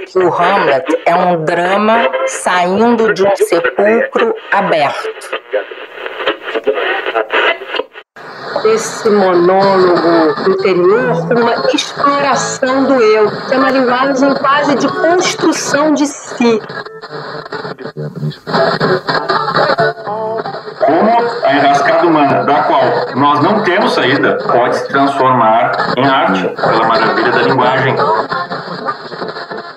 que o Hamlet é um drama saindo de um sepulcro aberto. Esse monólogo interior foi uma exploração do eu, é uma linguagem quase de construção de si. Como a enrascada humana, da qual nós não temos saída, pode se transformar em arte, pela maravilha da linguagem.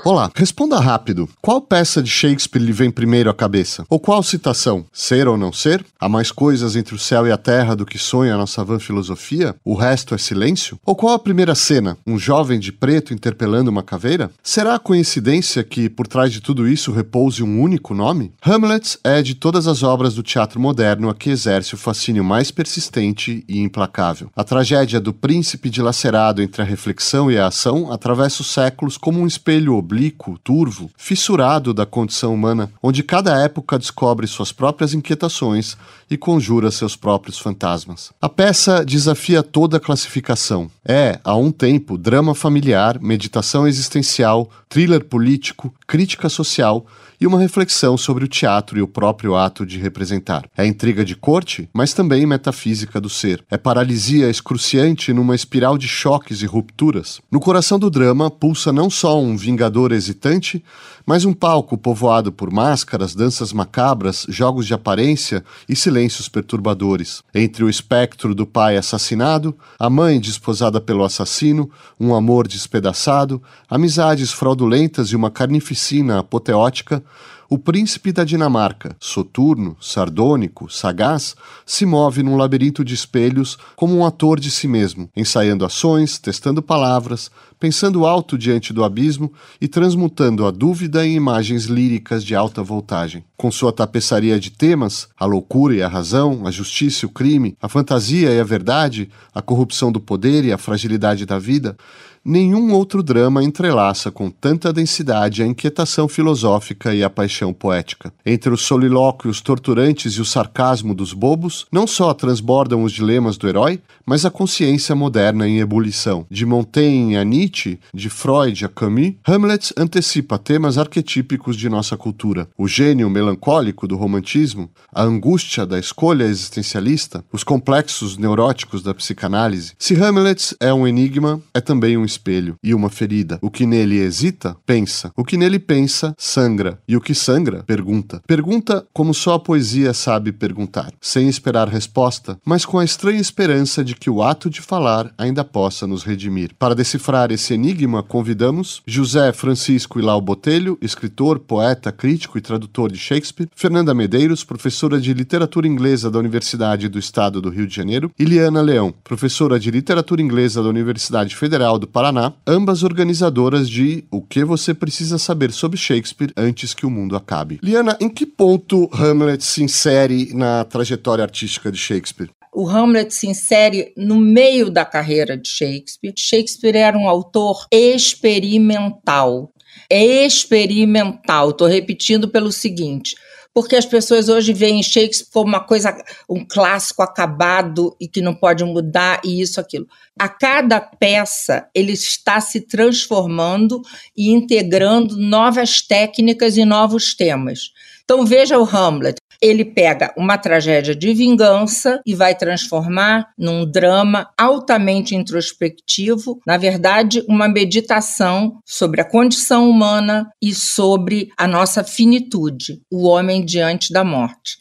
Olá, responda rápido. Qual peça de Shakespeare lhe vem primeiro à cabeça? Ou qual citação? Ser ou não ser? Há mais coisas entre o céu e a terra do que sonha a nossa vã filosofia? O resto é silêncio? Ou qual a primeira cena? Um jovem de preto interpelando uma caveira? Será a coincidência que, por trás de tudo isso, repouse um único nome? Hamlet é, de todas as obras do teatro moderno, a que exerce o fascínio mais persistente e implacável. A tragédia do príncipe dilacerado entre a reflexão e a ação atravessa os séculos como um espelho oblíquo, turvo, fissurado da condição humana, onde cada época descobre suas próprias inquietações e conjura seus próprios fantasmas. A peça desafia toda a classificação. É, a um tempo, drama familiar, meditação existencial, thriller político, crítica social e uma reflexão sobre o teatro e o próprio ato de representar. É intriga de corte, mas também metafísica do ser. É paralisia excruciante numa espiral de choques e rupturas. No coração do drama pulsa não só um vingador hesitante, mas um palco povoado por máscaras, danças macabras, jogos de aparência e silêncios perturbadores. Entre o espectro do pai assassinado, a mãe desposada pelo assassino, um amor despedaçado, amizades fraudulentas e uma carnificina apoteótica, o príncipe da Dinamarca, soturno, sardônico, sagaz, se move num labirinto de espelhos como um ator de si mesmo, ensaiando ações, testando palavras, pensando alto diante do abismo e transmutando a dúvida em imagens líricas de alta voltagem. Com sua tapeçaria de temas, a loucura e a razão, a justiça e o crime, a fantasia e a verdade, a corrupção do poder e a fragilidade da vida, nenhum outro drama entrelaça com tanta densidade a inquietação filosófica e a paixão poética. Entre os solilóquios torturantes e o sarcasmo dos bobos, não só transbordam os dilemas do herói, mas a consciência moderna em ebulição. De Montaigne a Nietzsche, de Freud a Camus, Hamlet antecipa temas arquetípicos de nossa cultura. O gênio melancólico do romantismo, a angústia da escolha existencialista, os complexos neuróticos da psicanálise. Se Hamlet é um enigma, é também um espelho e uma ferida. O que nele hesita, pensa. O que nele pensa, sangra. E o que sangra, pergunta. Pergunta como só a poesia sabe perguntar, sem esperar resposta, mas com a estranha esperança de que o ato de falar ainda possa nos redimir. Para decifrar esse enigma, convidamos José Francisco Ilau Botelho, escritor, poeta, crítico e tradutor de Shakespeare, Fernanda Medeiros, professora de literatura inglesa da Universidade do Estado do Rio de Janeiro, e Liana Leão, professora de literatura inglesa da Universidade Federal do Paraná, ambas organizadoras de O que você precisa saber sobre Shakespeare antes que o mundo acabe. Liana, em que ponto Hamlet se insere na trajetória artística de Shakespeare? O Hamlet se insere no meio da carreira de Shakespeare. Shakespeare era um autor experimental. Experimental. Estou repetindo pelo seguinte, porque as pessoas hoje veem Shakespeare como uma coisa, um clássico acabado e que não pode mudar e isso, aquilo. A cada peça ele está se transformando e integrando novas técnicas e novos temas. Então veja o Hamlet. Ele pega uma tragédia de vingança e vai transformar num drama altamente introspectivo, na verdade, uma meditação sobre a condição humana e sobre a nossa finitude, o homem diante da morte.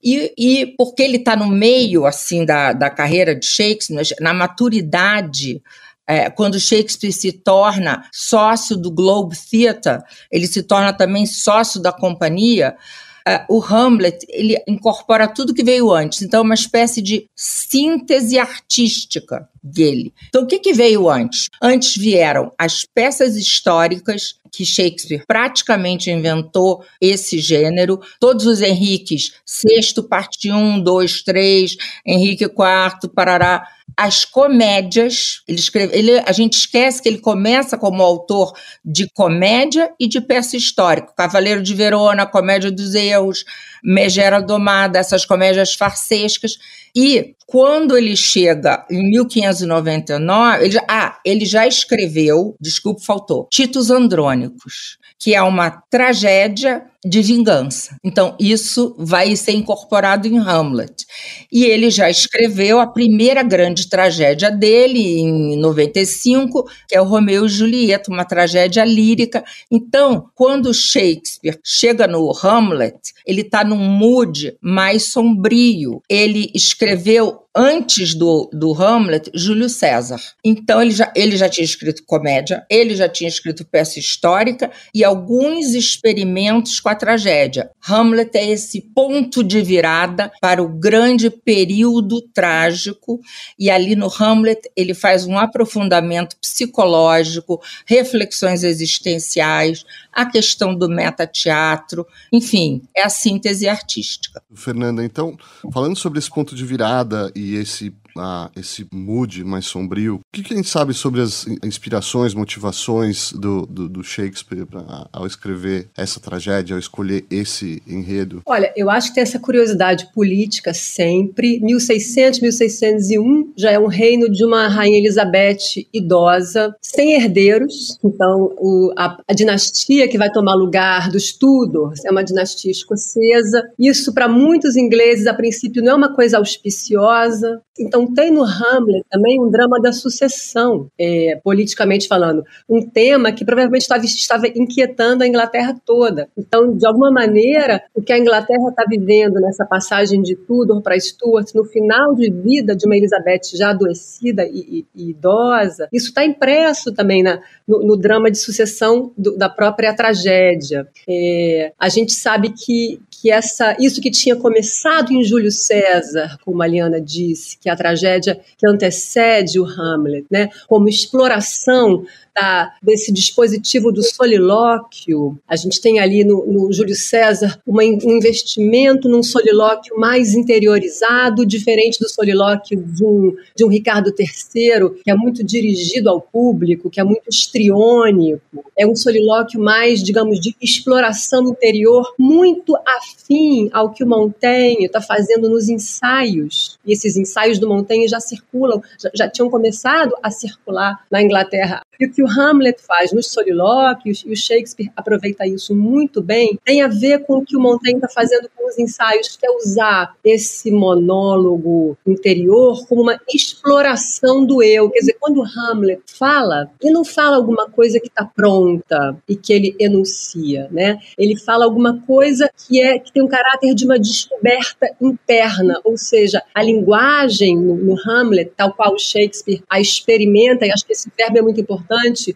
E porque ele está no meio assim, da carreira de Shakespeare, na maturidade, quando Shakespeare se torna sócio do Globe Theatre, ele se torna também sócio da companhia. O Hamlet, ele incorpora tudo que veio antes, então é uma espécie de síntese artística dele. Então o que veio antes? Antes vieram as peças históricas, que Shakespeare praticamente inventou esse gênero, todos os Henriques, sexto, parte 1, 2, 3, Henrique IV, parará. As comédias, a gente esquece que ele começa como autor de comédia e de peça histórica, Cavaleiro de Verona, Comédia dos Erros, Megera Domada, essas comédias farsescas. E quando ele chega em 1599, ele já escreveu, desculpa, faltou, Titus Andrônicos, que é uma tragédia de vingança. Então, isso vai ser incorporado em Hamlet. E ele já escreveu a primeira grande tragédia dele, em 95, que é o Romeu e Julieta, uma tragédia lírica. Então, quando Shakespeare chega no Hamlet, ele está num mood mais sombrio. Ele escreveu antes do Hamlet, Júlio César. Então, ele já tinha escrito comédia, ele já tinha escrito peça histórica e alguns experimentos com a tragédia. Hamlet é esse ponto de virada para o grande período trágico, e ali no Hamlet ele faz um aprofundamento psicológico, reflexões existenciais, a questão do metateatro, enfim, é a síntese artística. Fernanda, então, falando sobre esse ponto de virada e esse mood mais sombrio, o que a gente sabe sobre as inspirações, motivações do Shakespeare ao escrever essa tragédia, ao escolher esse enredo? Olha, eu acho que tem essa curiosidade política sempre. 1600, 1601 já é um reino de uma rainha Elizabeth idosa, sem herdeiros. Então, a dinastia que vai tomar lugar dos Tudors é uma dinastia escocesa. Isso, para muitos ingleses, a princípio, não é uma coisa auspiciosa. Então, tem no Hamlet também um drama da sucessão, politicamente falando. Um tema que provavelmente estava inquietando a Inglaterra toda. Então, de alguma maneira, o que a Inglaterra está vivendo nessa passagem de Tudor para Stuart, no final de vida de uma Elizabeth já adoecida e idosa, isso está impresso também no drama de sucessão da própria tragédia. A gente sabe que isso que tinha começado em Júlio César, como a Liana disse, que é a tragédia que antecede o Hamlet, né, como exploração desse dispositivo do solilóquio. A gente tem ali no Júlio César um investimento num solilóquio mais interiorizado, diferente do solilóquio de um Ricardo III, que é muito dirigido ao público, que é muito histriônico. É um solilóquio mais, digamos, de exploração interior, muito afim ao que o Montaigne está fazendo nos ensaios. E esses ensaios do Montaigne já circulam, já tinham começado a circular na Inglaterra. E o que o Hamlet faz nos solilóquios, e o Shakespeare aproveita isso muito bem, tem a ver com o que o Montaigne está fazendo com os ensaios, que é usar esse monólogo interior como uma exploração do eu. Quer dizer, quando o Hamlet fala, ele não fala alguma coisa que está pronta e que ele enuncia, né? Ele fala alguma coisa que tem um caráter de uma descoberta interna, ou seja, a linguagem no Hamlet, tal qual o Shakespeare a experimenta, e acho que esse verbo é muito importante,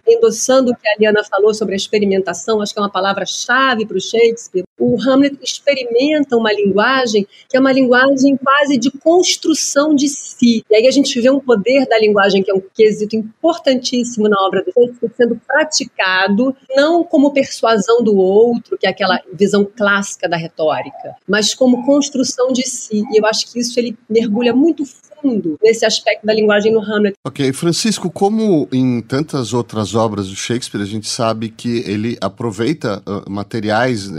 endossando o que a Liana falou sobre a experimentação, acho que é uma palavra-chave para o Shakespeare. O Hamlet experimenta uma linguagem que é uma linguagem quase de construção de si. E aí a gente vê um poder da linguagem, que é um quesito importantíssimo na obra do Shakespeare, sendo praticado não como persuasão do outro, que é aquela visão clássica da retórica, mas como construção de si. E eu acho que isso ele mergulha muito fundo nesse aspecto da linguagem no Hamlet. Ok, Francisco, como em tantas outras obras do Shakespeare, a gente sabe que ele aproveita materiais,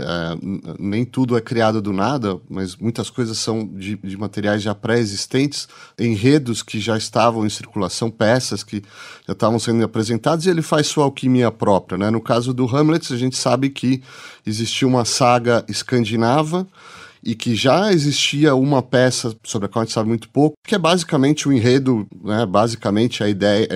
nem tudo é criado do nada, mas muitas coisas são de materiais já pré-existentes, enredos que já estavam em circulação, peças que já estavam sendo apresentadas, e ele faz sua alquimia própria, né? No caso do Hamlet, a gente sabe que existia uma saga escandinava, e que já existia uma peça sobre a qual a gente sabe muito pouco, que é basicamente o enredo, né? Basicamente a ideia,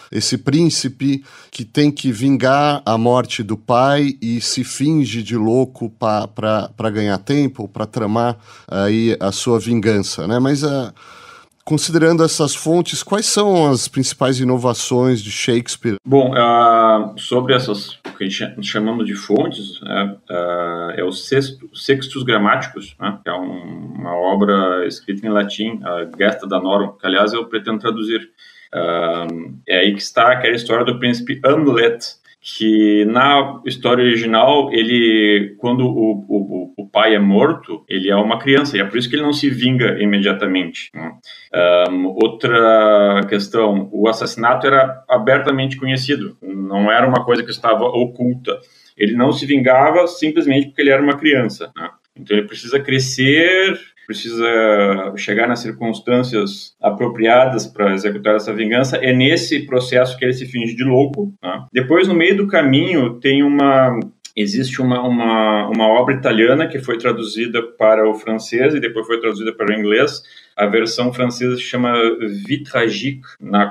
esse príncipe que tem que vingar a morte do pai e se finge de louco para ganhar tempo, para tramar aí a sua vingança, né? Mas considerando essas fontes, quais são as principais inovações de Shakespeare? Bom, sobre essas que a gente chamamos de fontes, é o Sextus Grammaticus, né, que é uma obra escrita em latim, a Gesta Danorum, que aliás eu pretendo traduzir. É aí que está aquela história do príncipe Hamlet, que na história original, quando o pai é morto, ele é uma criança, e é por isso que ele não se vinga imediatamente, né? Outra questão, o assassinato era abertamente conhecido, não era uma coisa que estava oculta. Ele não se vingava simplesmente porque ele era uma criança, né? Então ele precisa crescer, precisa chegar nas circunstâncias apropriadas para executar essa vingança. É nesse processo que ele se finge de louco, né? Depois, no meio do caminho, existe uma obra italiana que foi traduzida para o francês e depois foi traduzida para o inglês. A versão francesa se chama Vie tragique,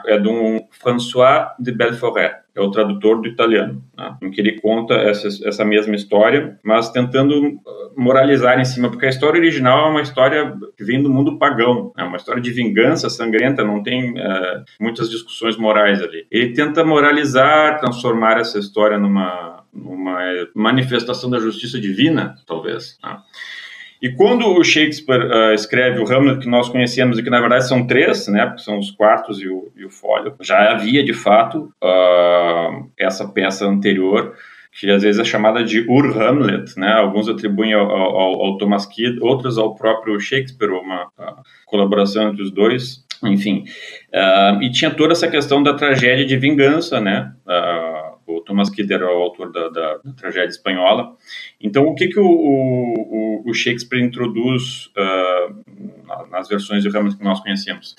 é de um François de Belforêt, que é o tradutor do italiano, né? Em que ele conta essa mesma história, mas tentando moralizar em cima, porque a história original é uma história que vem do mundo pagão, é uma história de vingança sangrenta, não tem muitas discussões morais ali. Ele tenta moralizar, transformar essa história numa manifestação da justiça divina, talvez, né? E quando o Shakespeare escreve o Hamlet que nós conhecemos, e que na verdade são 3, né, porque são os quartos e o fólio, já havia de fato essa peça anterior, que às vezes é chamada de Ur-Hamlet, né? Alguns atribuem ao Thomas Kyd, outros ao próprio Shakespeare, uma colaboração entre os dois, enfim. E tinha toda essa questão da tragédia de vingança, né? O Thomas Kyd era o autor da tragédia espanhola. Então, o que o Shakespeare introduz nas versões de Hamlet que nós conhecemos?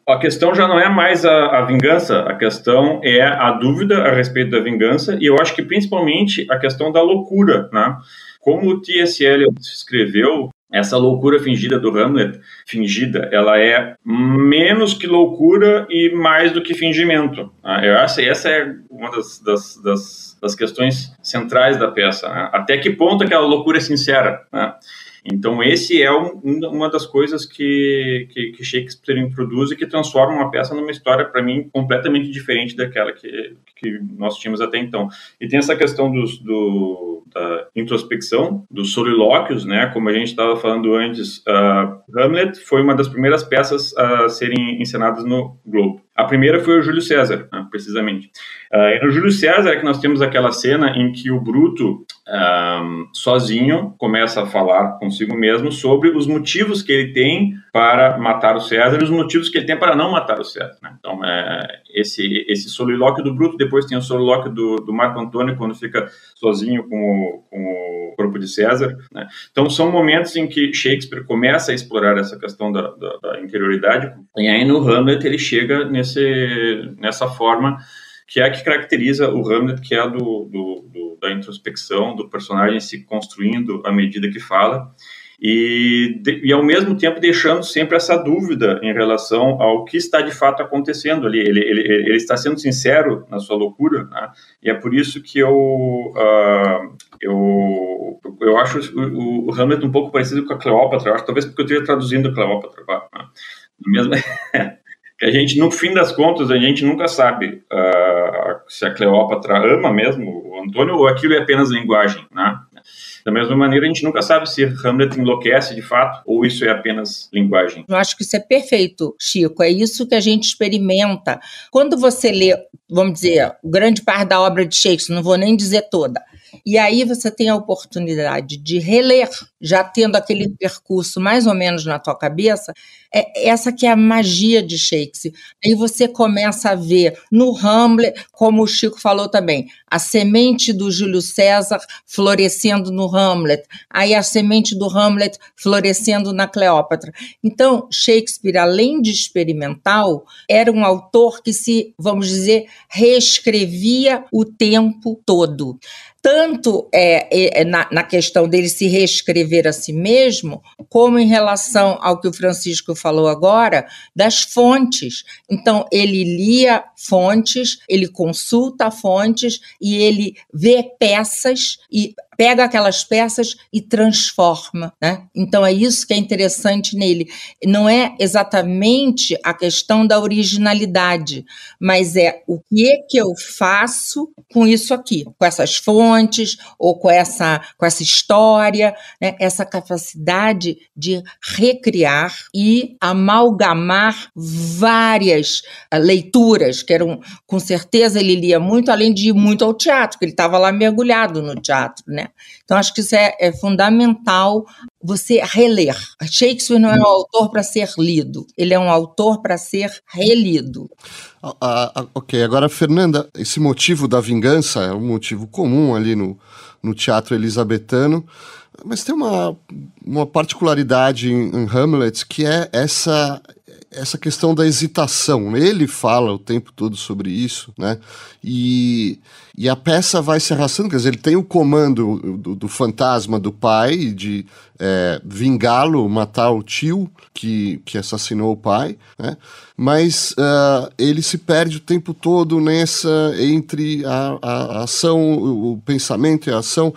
A questão já não é mais a vingança, a questão é a dúvida a respeito da vingança, e eu acho que principalmente a questão da loucura, né? Como o T.S. Eliot escreveu, essa loucura fingida do Hamlet, ela é menos que loucura e mais do que fingimento. Essa é uma das questões centrais da peça, né? Até que ponto aquela loucura é sincera, né? Então, esse é uma das coisas que Shakespeare introduz e que transforma uma peça numa história, para mim, completamente diferente daquela que nós tínhamos até então. E tem essa questão da introspecção, dos solilóquios, né? Como a gente estava falando antes, Hamlet foi uma das primeiras peças a serem encenadas no Globo. A primeira foi o Júlio César, né, precisamente. E no Júlio César é que nós temos aquela cena em que o Bruto, sozinho, começa a falar consigo mesmo sobre os motivos que ele tem para matar o César e os motivos que ele tem para não matar o César, né? Então, esse solilóquio do Bruto, depois tem o solilóquio do Marco Antônio, quando fica sozinho com o corpo de César, né? Então, são momentos em que Shakespeare começa a explorar essa questão da interioridade, e aí no Hamlet ele chega nessa forma que é a que caracteriza o Hamlet, que é a da introspecção, do personagem se construindo à medida que fala, e ao mesmo tempo deixando sempre essa dúvida em relação ao que está de fato acontecendo ali. Ele está sendo sincero na sua loucura, né? E é por isso que eu acho o Hamlet um pouco parecido com a Cleópatra, talvez porque eu esteja traduzindo a Cleópatra, né? Mesmo que a gente, no fim das contas, a gente nunca sabe se a Cleópatra ama mesmo o Antônio ou aquilo é apenas linguagem, né? Da mesma maneira, a gente nunca sabe se Hamlet enlouquece de fato ou isso é apenas linguagem. Eu acho que isso é perfeito, Chico. É isso que a gente experimenta. Quando você lê, vamos dizer, grande parte da obra de Shakespeare, não vou nem dizer toda, e aí você tem a oportunidade de reler, já tendo aquele percurso mais ou menos na tua cabeça, essa que é a magia de Shakespeare. Aí você começa a ver no Hamlet, como o Chico falou também, a semente do Júlio César florescendo no Hamlet, aí a semente do Hamlet florescendo na Cleópatra. Então, Shakespeare, além de experimental, era um autor que se, vamos dizer, reescrevia o tempo todo. Tanto na questão dele se reescrever a si mesmo, como em relação ao que o Francisco falou agora, das fontes. Então, ele lia fontes, ele consulta fontes e ele vê peças e pega aquelas peças e transforma, né? Então é isso que é interessante nele. Não é exatamente a questão da originalidade, mas é o que eu faço com isso aqui, com essas fontes ou com essa história, né? Essa capacidade de recriar e amalgamar várias leituras, que eram, com certeza ele lia muito, além de ir muito ao teatro, que ele estava lá mergulhado no teatro, né? Então, acho que isso é fundamental, você reler. Shakespeare não é um autor para ser lido, ele é um autor para ser relido. Ok, agora, Fernanda, esse motivo da vingança é um motivo comum ali no teatro elisabetano, mas tem uma particularidade em Hamlet, que é essa questão da hesitação. Ele fala o tempo todo sobre isso, né? E a peça vai se arrastando, quer dizer, ele tem o comando do fantasma do pai de vingá-lo, matar o tio que assassinou o pai, né? Mas ele se perde o tempo todo entre a ação, o pensamento e a ação.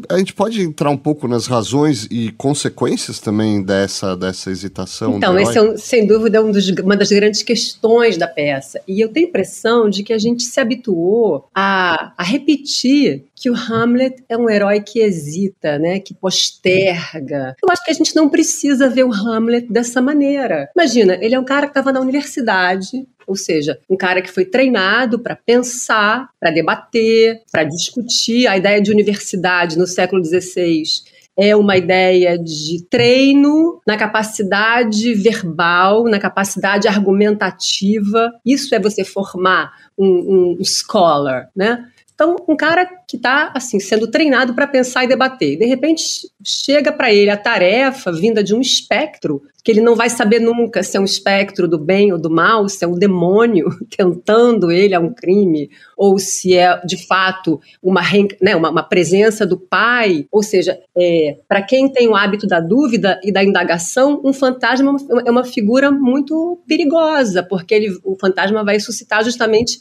A gente pode entrar um pouco nas razões e consequências também dessa hesitação? Então, esse é, sem dúvida, uma das grandes questões da peça. E eu tenho a impressão de que a gente se habituou a repetir que o Hamlet é um herói que hesita, né, que posterga. Eu acho que a gente não precisa ver o Hamlet dessa maneira. Imagina, ele é um cara que estava na universidade, ou seja, um cara que foi treinado para pensar, para debater, para discutir. A ideia de universidade no século XVI é uma ideia de treino na capacidade verbal, na capacidade argumentativa. Isso é você formar um scholar, né? Então, um cara que está assim, sendo treinado para pensar e debater. De repente, chega para ele a tarefa vinda de um espectro, que ele não vai saber nunca se é um espectro do bem ou do mal, se é um demônio tentando ele a um crime, ou se é, de fato, uma presença do pai. Ou seja, para quem tem o hábito da dúvida e da indagação, um fantasma é uma figura muito perigosa, porque o fantasma vai suscitar justamente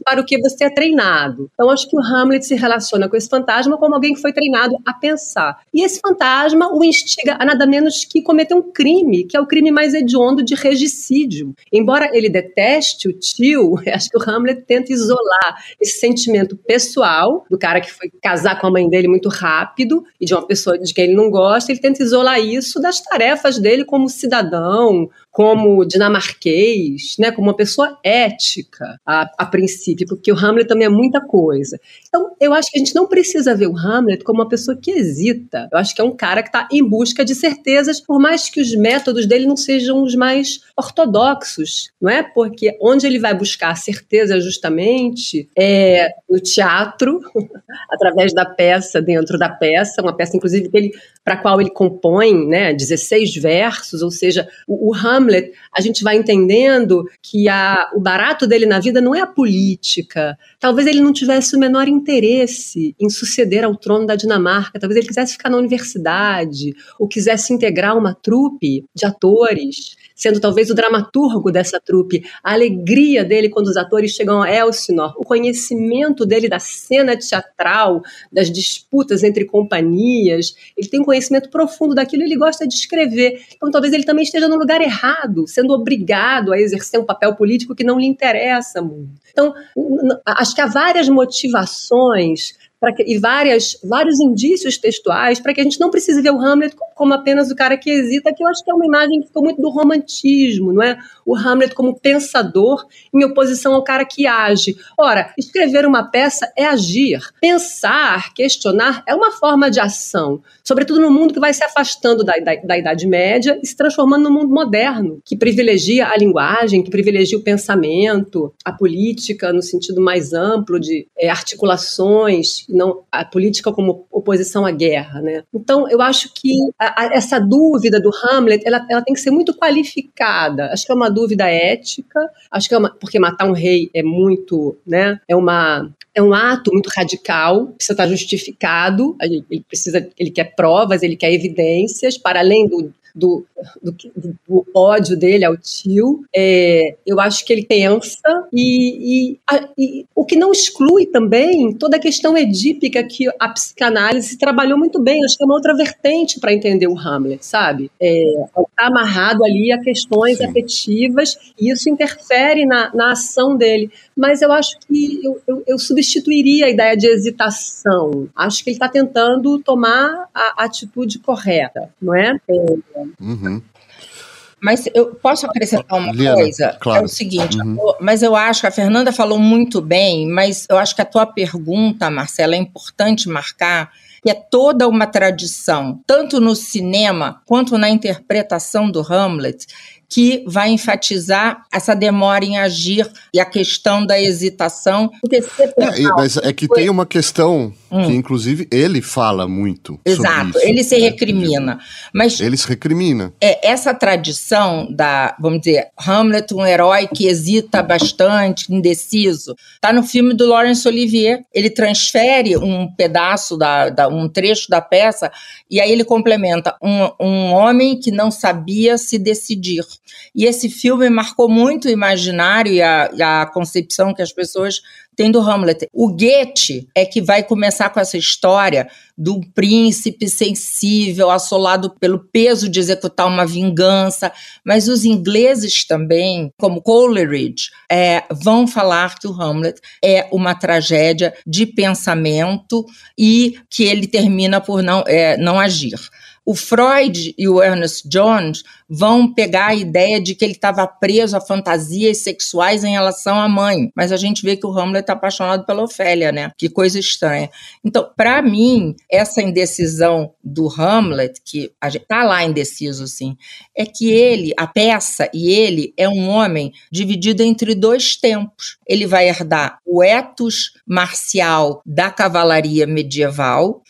para o que você é treinado. Então, acho que o Hamlet se relaciona com esse fantasma como alguém que foi treinado a pensar. E esse fantasma o instiga a nada menos que cometer um crime, que é o crime mais hediondo de regicídio. Embora ele deteste o tio, acho que o Hamlet tenta isolar esse sentimento pessoal do cara que foi casar com a mãe dele muito rápido e de uma pessoa de quem ele não gosta. Ele tenta isolar isso das tarefas dele como cidadão, como dinamarquês, né, como uma pessoa ética, a princípio, porque o Hamlet também é muita coisa. Então, eu acho que a gente não precisa ver o Hamlet como uma pessoa que hesita. Eu acho que é um cara que está em busca de certezas, por mais que os métodos dele não sejam os mais ortodoxos, não é? Porque onde ele vai buscar certeza justamente é no teatro, através da peça, dentro da peça, uma peça, inclusive, para a qual ele compõe, né, 16 versos, ou seja, o Hamlet, a gente vai entendendo que o barato dele na vida não é a política. Talvez ele não tivesse o menor interesse em suceder ao trono da Dinamarca, talvez ele quisesse ficar na universidade, ou quisesse integrar uma trupe de atores, sendo talvez o dramaturgo dessa trupe, a alegria dele quando os atores chegam a Elsinore, o conhecimento dele da cena teatral, das disputas entre companhias, ele tem um conhecimento profundo daquilo, ele gosta de escrever. Então talvez ele também esteja no lugar errado, sendo obrigado a exercer um papel político que não lhe interessa muito. Então, acho que há várias motivações e vários indícios textuais para que a gente não precise ver o Hamlet como apenas o cara que hesita, que eu acho que é uma imagem que ficou muito do romantismo, não é? O Hamlet como pensador em oposição ao cara que age. Ora, escrever uma peça é agir. Pensar, questionar é uma forma de ação, sobretudo no mundo que vai se afastando da Idade Média e se transformando no mundo moderno, que privilegia a linguagem, que privilegia o pensamento, a política no sentido mais amplo de articulações, não a política como oposição à guerra, né? Então, eu acho que essa dúvida do Hamlet, ela tem que ser muito qualificada. Acho que é uma dúvida ética, acho que porque matar um rei é muito, né? É um ato muito radical, precisa estar justificado, ele quer provas, ele quer evidências, para além do ódio dele ao tio. Eu acho que ele pensa e o que não exclui também toda a questão edípica que a psicanálise trabalhou muito bem. Acho que é uma outra vertente para entender o Hamlet, sabe? Está amarrado ali a questões afetivas e isso interfere na ação dele. Mas eu acho que eu substituiria a ideia de hesitação. Acho que ele está tentando tomar a atitude correta, não é? Uhum. Mas eu posso acrescentar uma coisa? Claro. É o seguinte, mas eu acho que a Fernanda falou muito bem, mas eu acho que a tua pergunta, Marcela, é importante marcar que é toda uma tradição, tanto no cinema quanto na interpretação do Hamlet, que vai enfatizar essa demora em agir e a questão da hesitação. Mas é que tem uma questão que, inclusive, ele fala muito sobre isso. Ele se recrimina. Mas ele se recrimina. Essa tradição da, vamos dizer, Hamlet, um herói que hesita bastante, indeciso, está no filme do Laurence Olivier. Ele transfere um pedaço, um trecho da peça, e aí ele complementa um homem que não sabia se decidir. E esse filme marcou muito o imaginário e a concepção que as pessoas têm do Hamlet. O Goethe é que vai começar com essa história do príncipe sensível, assolado pelo peso de executar uma vingança, mas os ingleses também, como Coleridge, vão falar que o Hamlet é uma tragédia de pensamento e que ele termina por não agir. O Freud e o Ernest Jones vão pegar a ideia de que ele estava preso a fantasias sexuais em relação à mãe, mas a gente vê que o Hamlet está apaixonado pela Ofélia, né? Que coisa estranha. Então, para mim, essa indecisão do Hamlet, que a gente está lá indeciso, sim, é que a peça e ele é um homem dividido entre dois tempos. Ele vai herdar o ethos marcial da cavalaria medieval,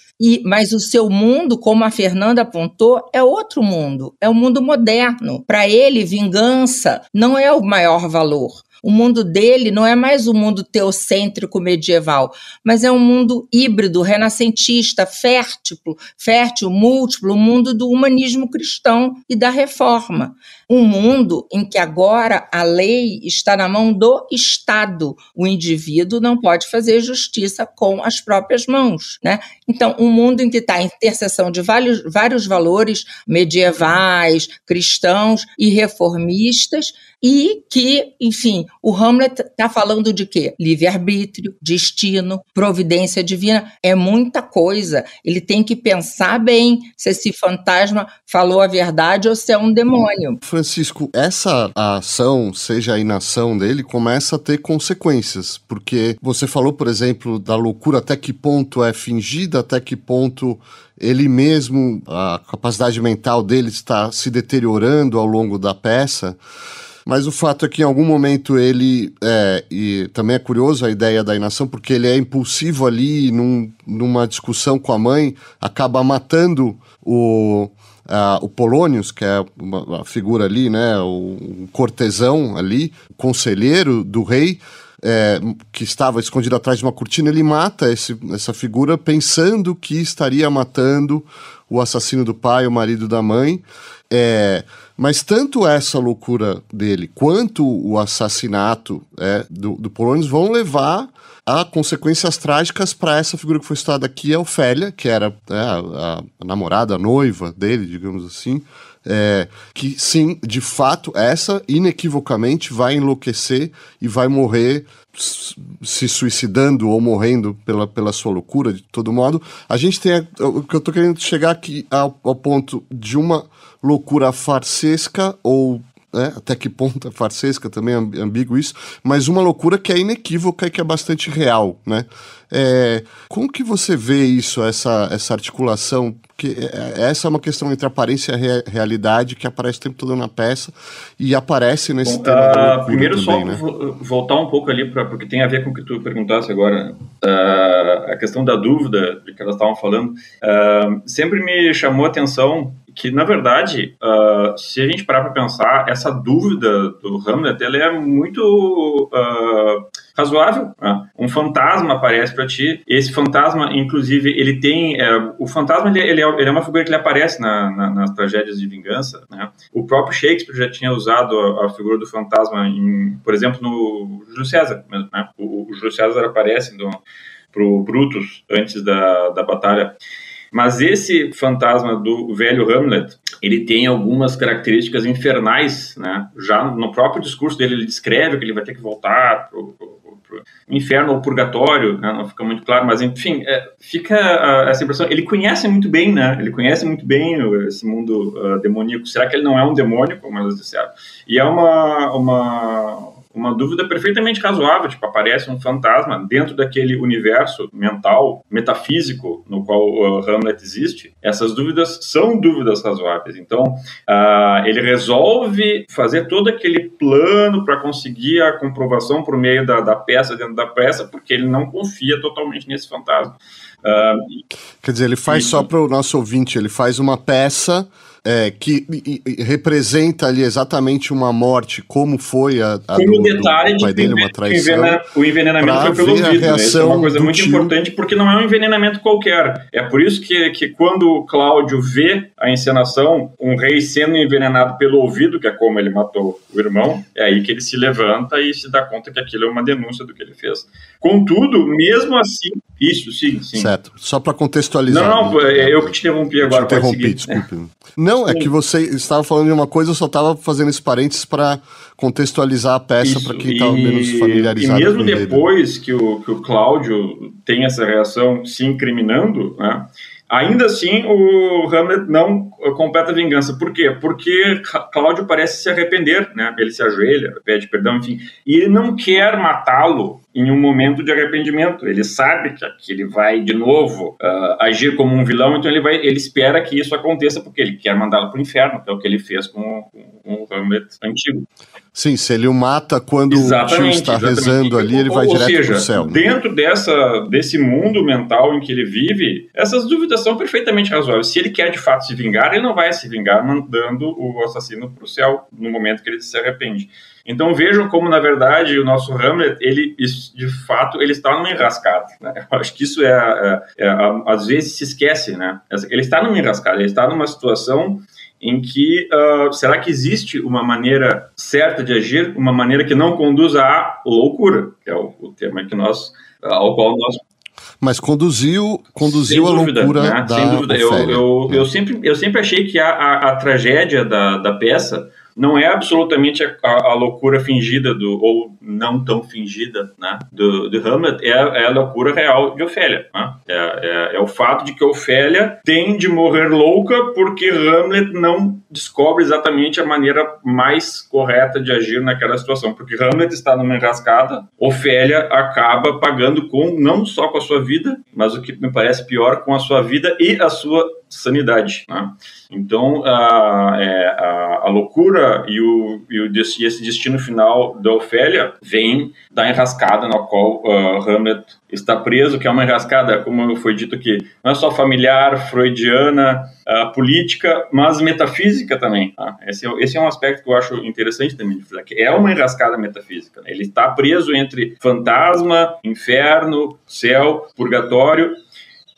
mas o seu mundo, como a Fernanda apontou, é outro mundo, é um mundo moderno. Para ele, vingança não é o maior valor. O mundo dele não é mais um mundo teocêntrico medieval, mas é um mundo híbrido, renascentista, fértil, múltiplo, o mundo do humanismo cristão e da reforma. Um mundo em que agora a lei está na mão do Estado. O indivíduo não pode fazer justiça com as próprias mãos, né? Então, um mundo em que está a interseção de vários valores medievais, cristãos e reformistas, e que, enfim, o Hamlet está falando de quê? Livre-arbítrio, destino, providência divina, é muita coisa. Ele tem que pensar bem se esse fantasma falou a verdade ou se é um demônio. Francisco, essa ação, seja a inação dele, começa a ter consequências, porque você falou, por exemplo, da loucura, até que ponto é fingida, até que ponto ele mesmo, a capacidade mental dele está se deteriorando ao longo da peça. Mas o fato é que em algum momento ele, e também é curioso a ideia da inação, porque ele é impulsivo ali, numa discussão com a mãe, acaba matando o Polônios, que é uma figura ali, né, o cortesão ali, o conselheiro do rei, que estava escondido atrás de uma cortina. Ele mata essa figura pensando que estaria matando o assassino do pai, o marido da mãe. Mas tanto essa loucura dele quanto o assassinato do Polônios vão levar a consequências trágicas para essa figura que foi citada aqui, a Ofélia, que era a namorada, a noiva dele, digamos assim, que sim, de fato, essa inequivocamente vai enlouquecer e vai morrer se suicidando ou morrendo pela sua loucura, de todo modo. A gente tem o que eu tô querendo chegar aqui ao ponto de uma loucura farsesca, ou até que ponto é farsesca, também é ambíguo isso, mas uma loucura que é inequívoca e que é bastante real, né? Como que você vê isso, essa articulação? Porque essa é uma questão entre aparência e realidade que aparece o tempo todo na peça e aparece nesse tema da loucura primeiro também, só né? Voltar um pouco ali, porque tem a ver com o que tu perguntasse agora, a questão da dúvida de que elas estavam falando, sempre me chamou a atenção que, na verdade, se a gente parar para pensar, essa dúvida do Hamlet, ela é muito razoável. Né? Um fantasma aparece para ti. Esse fantasma, inclusive, ele tem... o fantasma, ele é uma figura que ele aparece nas tragédias de vingança. Né? O próprio Shakespeare já tinha usado a figura do fantasma, por exemplo, no Júlio César. Mesmo, né? O Júlio César aparece pro Brutus antes da batalha. Mas esse fantasma do velho Hamlet, ele tem algumas características infernais, né? Já no próprio discurso dele, ele descreve que ele vai ter que voltar pro inferno ou purgatório, né? Não fica muito claro, mas enfim, fica essa impressão. Ele conhece muito bem, né? Ele conhece muito bem esse mundo demoníaco. Será que ele não é um demônio, como eles disseram? E é uma dúvida perfeitamente razoável, tipo, aparece um fantasma dentro daquele universo mental, metafísico, no qual Hamlet existe. Essas dúvidas são dúvidas razoáveis. Então, ele resolve fazer todo aquele plano para conseguir a comprovação por meio da peça dentro da peça, porque ele não confia totalmente nesse fantasma. Quer dizer, ele faz só para o nosso ouvinte, ele faz uma peça que representa ali exatamente uma morte, como foi a do detalhe do pai dele, uma traição. O envenenamento foi pelo ouvido, né? Isso é uma coisa muito importante, porque não é um envenenamento qualquer. É por isso que quando Cláudio vê a encenação, um rei sendo envenenado pelo ouvido, que é como ele matou o irmão, é aí que ele se levanta e se dá conta que aquilo é uma denúncia do que ele fez. Contudo, mesmo assim, isso, sim. Certo, só para contextualizar. Não, eu que te interrompi agora. Te interrompi, desculpe. Não, é que você estava falando de uma coisa, eu só estava fazendo esse parênteses para contextualizar a peça para quem está menos familiarizado. E mesmo depois que o Cláudio tem essa reação se incriminando, né, ainda assim o Hamlet não completa a vingança. Por quê? Porque Cláudio parece se arrepender, né? Ele se ajoelha, pede perdão, enfim, e ele não quer matá-lo em um momento de arrependimento. Ele sabe que ele vai de novo agir como um vilão, então ele espera que isso aconteça porque ele quer mandá-lo para o inferno, que é o que ele fez com o Hamlet antigo. Sim, se ele o mata quando o tio está rezando ali, ele vai direto para o céu. Né? Dentro desse mundo mental em que ele vive, essas dúvidas são perfeitamente razoáveis. Se ele quer de fato se vingar, ele não vai se vingar mandando o assassino para o céu no momento que ele se arrepende. Então vejam como, na verdade, o nosso Hamlet, de fato, ele está numa enrascada. Né? Eu acho que isso às vezes se esquece, né? Ele está numa enrascada, ele está numa situação em que, será que existe uma maneira certa de agir, uma maneira que não conduza à loucura, que é o tema ao qual nós... Mas conduziu a loucura, né? Sem dúvida. Eu sempre achei que a tragédia da peça não é absolutamente a loucura fingida ou não tão fingida, né, do Hamlet, é a loucura real de Ofélia. Né? É o fato de que Ofélia tem de morrer louca porque Hamlet não descobre exatamente a maneira mais correta de agir naquela situação. Porque Hamlet está numa enrascada, Ofélia acaba pagando não só com a sua vida, mas o que me parece pior, com a sua vida e a sua sanidade. Né? Então, a loucura e esse destino final da Ofélia vem da enrascada na qual Hamlet está preso, que é uma enrascada, como foi dito aqui, não é só familiar, freudiana, política, mas metafísica também. Tá? Esse é um aspecto que eu acho interessante também de falar, que é uma enrascada metafísica. Né? Ele está preso entre fantasma, inferno, céu, purgatório,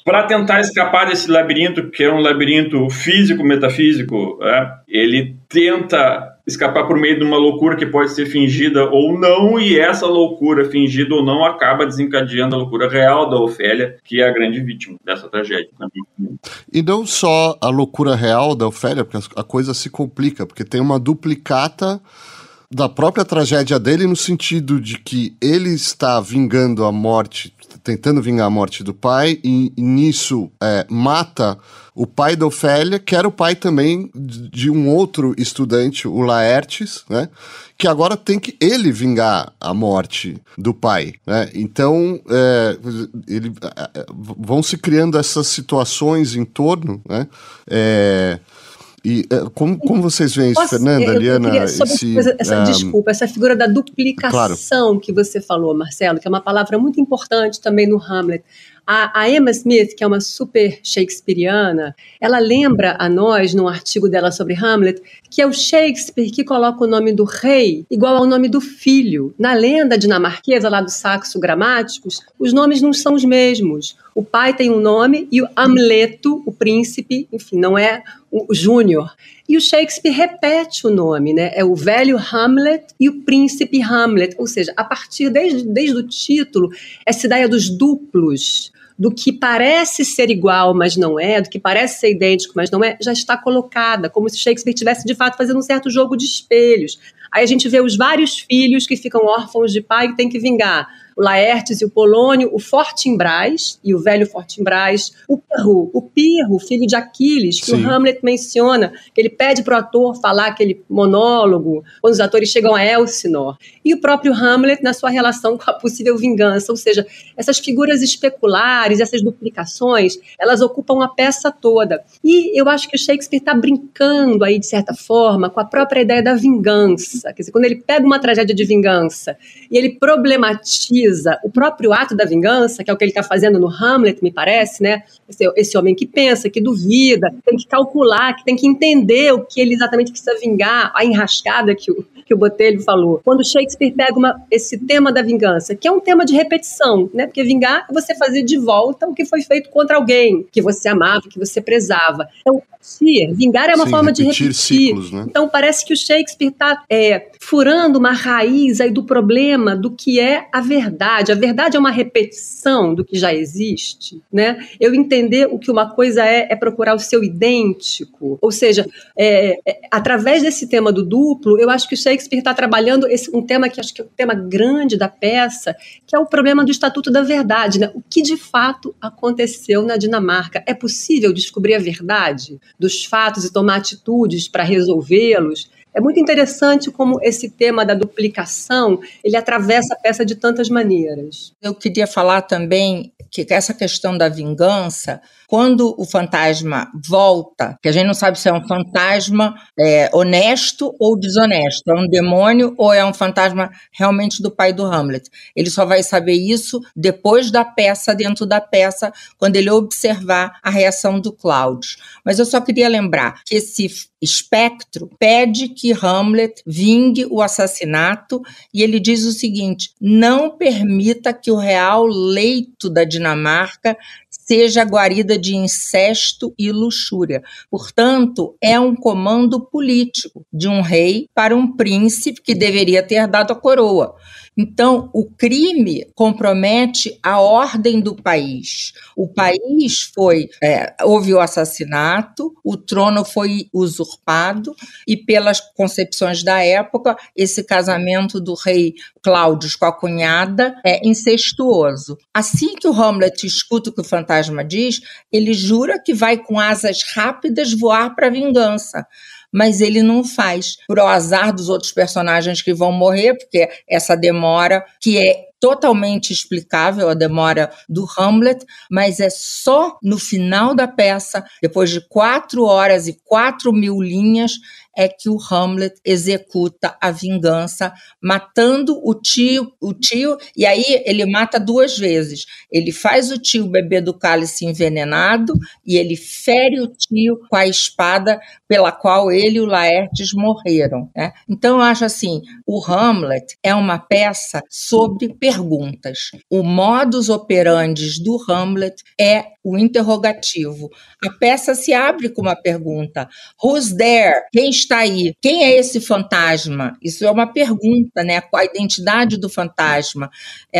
para tentar escapar desse labirinto, que é um labirinto físico-metafísico. Ele tenta escapar por meio de uma loucura que pode ser fingida ou não, e essa loucura fingida ou não acaba desencadeando a loucura real da Ofélia, que é a grande vítima dessa tragédia. E não só a loucura real da Ofélia, porque a coisa se complica, porque tem uma duplicata da própria tragédia dele, no sentido de que ele está vingando a morte, tentando vingar a morte do pai, e nisso mata o pai da Ofélia, que era o pai também de um outro estudante, o Laertes, né? Que agora tem que ele vingar a morte do pai, né? Então, vão se criando essas situações em torno, né? E como vocês veem isso, Fernanda, Liana? Desculpa, essa figura da duplicação, claro, que você falou, Marcelo, que é uma palavra muito importante também no Hamlet. A Emma Smith, que é uma super shakespeariana, ela lembra a nós, num artigo dela sobre Hamlet, que é o Shakespeare que coloca o nome do rei igual ao nome do filho. Na lenda dinamarquesa, lá do Saxo Gramáticos, os nomes não são os mesmos. O pai tem um nome e o Amleto, o príncipe, enfim, não é o Júnior. E o Shakespeare repete o nome, né? É o velho Hamlet e o príncipe Hamlet. Ou seja, a partir desde o título, essa ideia dos duplos, do que parece ser igual, mas não é, do que parece ser idêntico, mas não é, já está colocada, como se Shakespeare estivesse, de fato, fazendo um certo jogo de espelhos. Aí a gente vê os vários filhos que ficam órfãos de pai e têm que vingar. O Laertes e o Polônio, o Fortinbras e o velho Fortinbras, o Pirro, filho de Aquiles, que Sim. o Hamlet menciona, que ele pede para o ator falar aquele monólogo, quando os atores chegam a Elsinore. E o próprio Hamlet na sua relação com a possível vingança, ou seja, essas figuras especulares, essas duplicações, elas ocupam a peça toda. E eu acho que o Shakespeare está brincando aí, de certa forma, com a própria ideia da vingança. Quer dizer, quando ele pega uma tragédia de vingança e ele problematiza o próprio ato da vingança, que é o que ele está fazendo no Hamlet, me parece, né? Esse homem que pensa, que duvida, tem que calcular, que tem que entender o que ele exatamente precisa vingar, a enrascada que o Botelho falou. Quando Shakespeare pega esse tema da vingança, que é um tema de repetição, né? Porque vingar é você fazer de volta o que foi feito contra alguém que você amava, que você prezava. Então, vingar é uma forma de repetir ciclos, né? Então parece que o Shakespeare está furando uma raiz aí do problema do que é a verdade. A verdade é uma repetição do que já existe, né? Eu entender o que uma coisa é procurar o seu idêntico. Ou seja, através desse tema do duplo, eu acho que o Shakespeare está trabalhando um tema que acho que é um tema grande da peça, que é o problema do Estatuto da Verdade, né? O que de fato aconteceu na Dinamarca? É possível descobrir a verdade dos fatos e tomar atitudes para resolvê-los? É muito interessante como esse tema da duplicação, ele atravessa a peça de tantas maneiras. Eu queria falar também que essa questão da vingança, quando o fantasma volta, que a gente não sabe se é um fantasma honesto ou desonesto, é um demônio ou é um fantasma realmente do pai do Hamlet. Ele só vai saber isso depois da peça, dentro da peça, quando ele observar a reação do Claudius. Mas eu só queria lembrar que esse espectro pede que Hamlet vingue o assassinato e ele diz o seguinte: não permita que o real leito da Dinamarca seja a guarida de incesto e luxúria. Portanto, é um comando político de um rei para um príncipe que deveria ter dado a coroa. Então, o crime compromete a ordem do país. O país houve o assassinato, o trono foi usurpado e, pelas concepções da época, esse casamento do rei Claudius com a cunhada é incestuoso. Assim que o Hamlet escuta o que o fantasma diz, ele jura que vai com asas rápidas voar para a vingança. Mas ele não faz, por azar dos outros personagens que vão morrer, porque essa demora, que é totalmente explicável, a demora do Hamlet, mas é só no final da peça, depois de 4 horas e 4.000 linhas, é que o Hamlet executa a vingança, matando o tio, e aí ele mata 2 vezes. Ele faz o tio beber do cálice envenenado e ele fere o tio com a espada pela qual ele e o Laertes morreram, né? Então eu acho assim, o Hamlet é uma peça sobre perguntas. O modus operandi do Hamlet é o interrogativo. A peça se abre com uma pergunta: Who's there? Quem está aí? Quem é esse fantasma? Isso é uma pergunta, né? Qual a identidade do fantasma?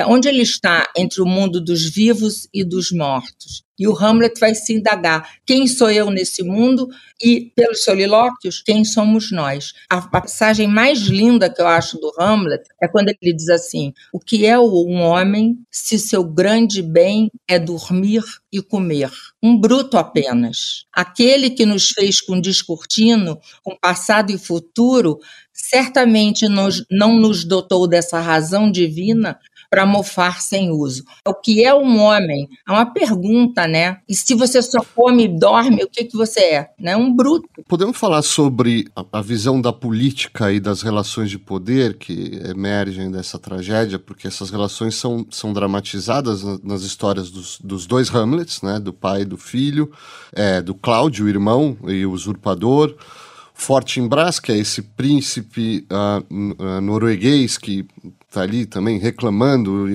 Onde ele está entre o mundo dos vivos e dos mortos? E o Hamlet vai se indagar: quem sou eu nesse mundo? E, pelos solilóquios, quem somos nós? A passagem mais linda que eu acho do Hamlet é quando ele diz assim: o que é um homem se seu grande bem é dormir e comer? Um bruto apenas. Aquele que nos fez com descortino, com passado e futuro, certamente não nos dotou dessa razão divina para mofar sem uso. O que é um homem? É uma pergunta, né? E se você só come e dorme, o que você é? Né? Um bruto. Podemos falar sobre a visão da política e das relações de poder que emergem dessa tragédia, porque essas relações são dramatizadas nas histórias dos 2 Hamlets, né? Do pai e do filho, do Cláudio, o irmão e o usurpador. Fortinbras, que é esse príncipe norueguês que está ali também reclamando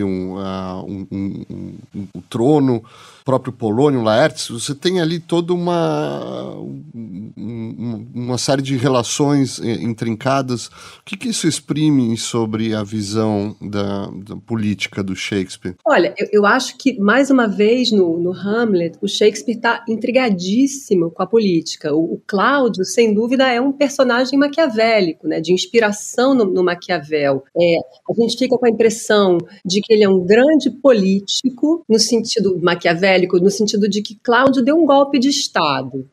o trono, o próprio Polônio, Laertes. Você tem ali toda um uma série de relações intrincadas. O que isso exprime sobre a visão da política do Shakespeare? Olha, eu acho que, mais uma vez, no Hamlet, o Shakespeare está intrigadíssimo com a política. O Cláudio, sem dúvida, é um personagem maquiavélico, né, de inspiração no Maquiavel. A gente fica com a impressão de que ele é um grande político, no sentido maquiavélico, no sentido de que Cláudio deu um golpe de Estado.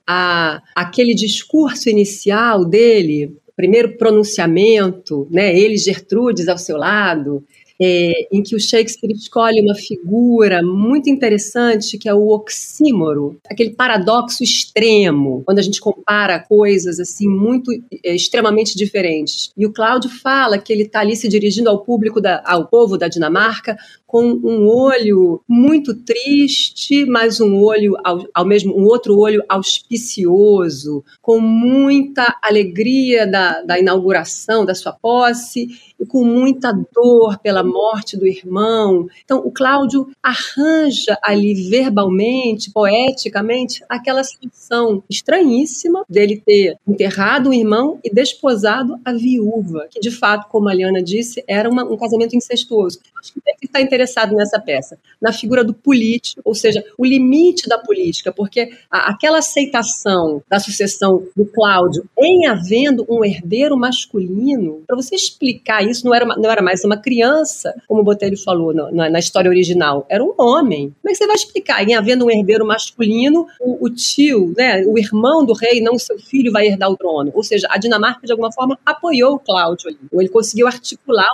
Aquele discurso inicial dele, primeiro pronunciamento, né, ele e Gertrudes ao seu lado, em que o Shakespeare escolhe uma figura muito interessante, que é o oxímoro, aquele paradoxo extremo, quando a gente compara coisas assim muito extremamente diferentes. E o Cláudio fala que ele está ali se dirigindo ao povo da Dinamarca com um olho muito triste, mas um outro olho auspicioso, com muita alegria da inauguração da sua posse e com muita dor pela morte do irmão. Então, o Cláudio arranja ali verbalmente, poeticamente, aquela situação estranhíssima dele ter enterrado o irmão e desposado a viúva, que de fato, como a Liana disse, era um casamento incestuoso. Acho que deve estar interessado nessa peça, na figura do político, ou seja, o limite da política, porque aquela aceitação da sucessão do Cláudio em havendo um herdeiro masculino, para você explicar isso, não era mais uma criança, como o Botelho falou na história original, era um homem. Como é que você vai explicar? Em havendo um herdeiro masculino, o tio, né, o irmão do rei, não o seu filho, vai herdar o trono. Ou seja, a Dinamarca, de alguma forma, apoiou o Cláudio ali. Ou ele conseguiu articular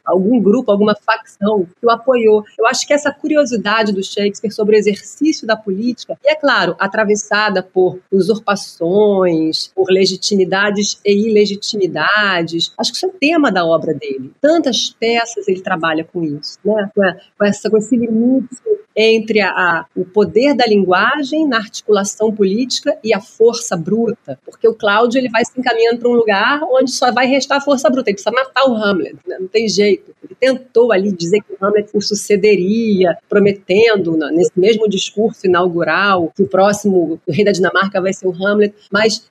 algum grupo, alguma facção que o apoiou. Eu acho que essa curiosidade do Shakespeare sobre o exercício da política, e é claro, atravessada por usurpações, por legitimidades e ilegitimidades, acho que isso é o tema da obra dele. Tantas peças ele trabalha com isso, né? com esse limite entre o poder da linguagem na articulação política e a força bruta, porque o Cláudio ele vai se encaminhando para um lugar onde só vai restar a força bruta, ele precisa matar o Hamlet, né? Não tem jeito. Ele tentou ali dizer que o Hamlet o sucederia, prometendo nesse mesmo discurso inaugural que o rei da Dinamarca vai ser o Hamlet, mas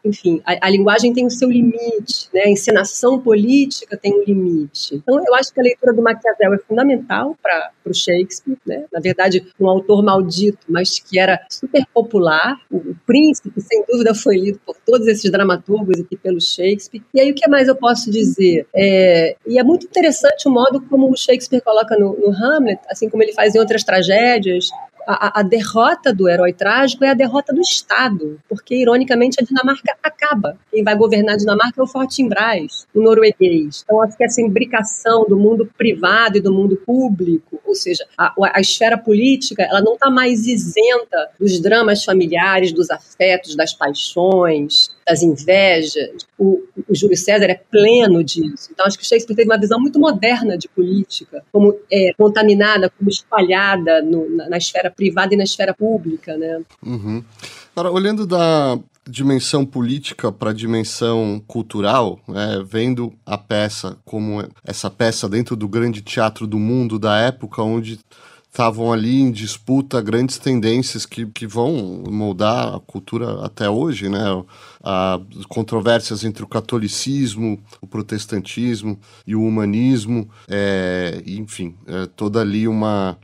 enfim, a linguagem tem o seu limite, né? A encenação política tem um limite. Então eu acho que a leitura do Maquiavel é fundamental para o Shakespeare, né? Na verdade, um autor maldito, mas que era super popular. O Príncipe, sem dúvida, foi lido por todos esses dramaturgos aqui pelo Shakespeare. E aí, o que mais eu posso dizer? E é muito interessante o modo como o Shakespeare coloca no Hamlet, assim como ele faz em outras tragédias. A derrota do herói trágico é a derrota do Estado, porque, ironicamente, a Dinamarca acaba. Quem vai governar a Dinamarca é o Fortinbras, o norueguês. Então, acho que essa imbricação do mundo privado e do mundo público, ou seja, a esfera política, ela não está mais isenta dos dramas familiares, dos afetos, das paixões, das invejas. O Júlio César é pleno disso. Então, acho que o Shakespeare teve uma visão muito moderna de política, como contaminada, como espalhada na esfera privada e na esfera pública, né? Uhum. Agora, olhando da dimensão política para a dimensão cultural, vendo a peça como essa peça dentro do grande teatro do mundo da época, onde estavam ali em disputa grandes tendências que vão moldar a cultura até hoje, né? Controvérsias entre o catolicismo, o protestantismo e o humanismo, enfim, toda ali uma